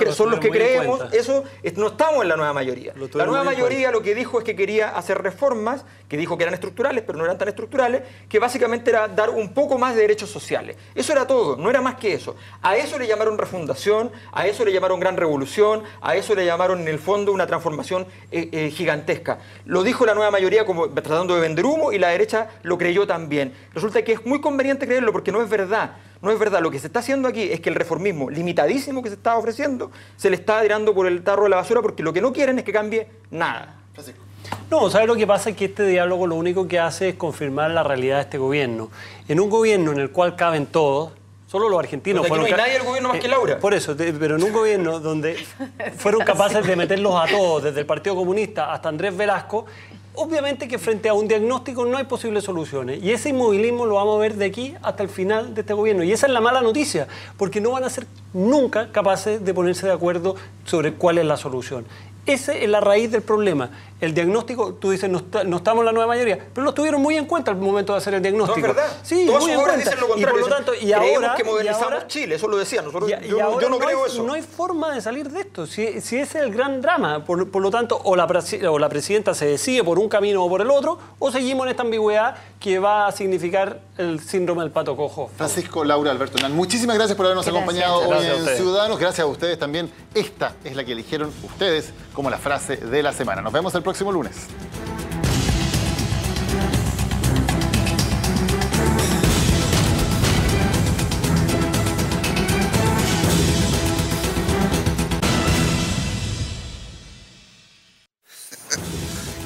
J: creemos, eso no estamos en la nueva mayoría. La nueva mayoría lo que dijo es que quería hacer reformas, que dijo que eran estructurales, pero no eran tan estructurales, que básicamente era dar un poco más de derechos sociales. Eso era todo, no era más que eso. A eso le llamaron refundación, a eso le llamaron gran revolución, a eso le llamaron en el fondo una transformación gigantesca. Lo dijo la nueva mayoría como tratando de vender humo y la derecha lo creyó también. Resulta que es muy conveniente creerlo porque no es verdad. No es verdad. Lo que se está haciendo aquí es que el reformismo limitadísimo que se está ofreciendo se le está tirando por el tarro de la basura porque lo que no quieren es que cambie nada.
K: No, ¿sabes lo que pasa? Es que este diálogo lo único que hace es confirmar la realidad de este gobierno. En un gobierno en el cual caben todos, solo los argentinos
J: Porque aquí
K: fueron...
J: no hay nadie del gobierno más que Laura.
K: Por eso, pero en un gobierno donde fueron capaces de meterlos a todos, desde el Partido Comunista hasta Andrés Velasco, obviamente que frente a un diagnóstico no hay posibles soluciones. Y ese inmovilismo lo vamos a ver de aquí hasta el final de este gobierno. Y esa es la mala noticia, porque no van a ser nunca capaces de ponerse de acuerdo sobre cuál es la solución. Esa es la raíz del problema. El diagnóstico, tú dices, no estamos en la nueva mayoría, pero lo tuvieron muy en cuenta al momento de hacer el diagnóstico.
J: No, es verdad.
K: Sí,
J: todas
K: muy
J: sus
K: en
J: obras
K: cuenta.
J: dicen lo contrario.
K: Y por lo tanto,
J: creemos que modernizamos Chile, eso lo decía. Nosotros, yo no creo eso.
K: No hay forma de salir de esto. Si ese es el gran drama. Por lo tanto, o la presidenta se decide por un camino o por el otro, o seguimos en esta ambigüedad que va a significar el síndrome del pato cojo.
H: Francisco, Laura, Alberto Hernán, muchísimas gracias por habernos acompañado hoy en Ciudadanos. Gracias a ustedes también. Esta es la que eligieron ustedes como la frase de la semana. Nos vemos el próximo lunes.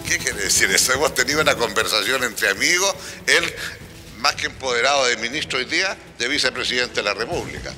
G: ¿Qué quiere decir eso? Hemos tenido una conversación entre amigos, él, más que empoderado de ministro hoy día, de vicepresidente de la República.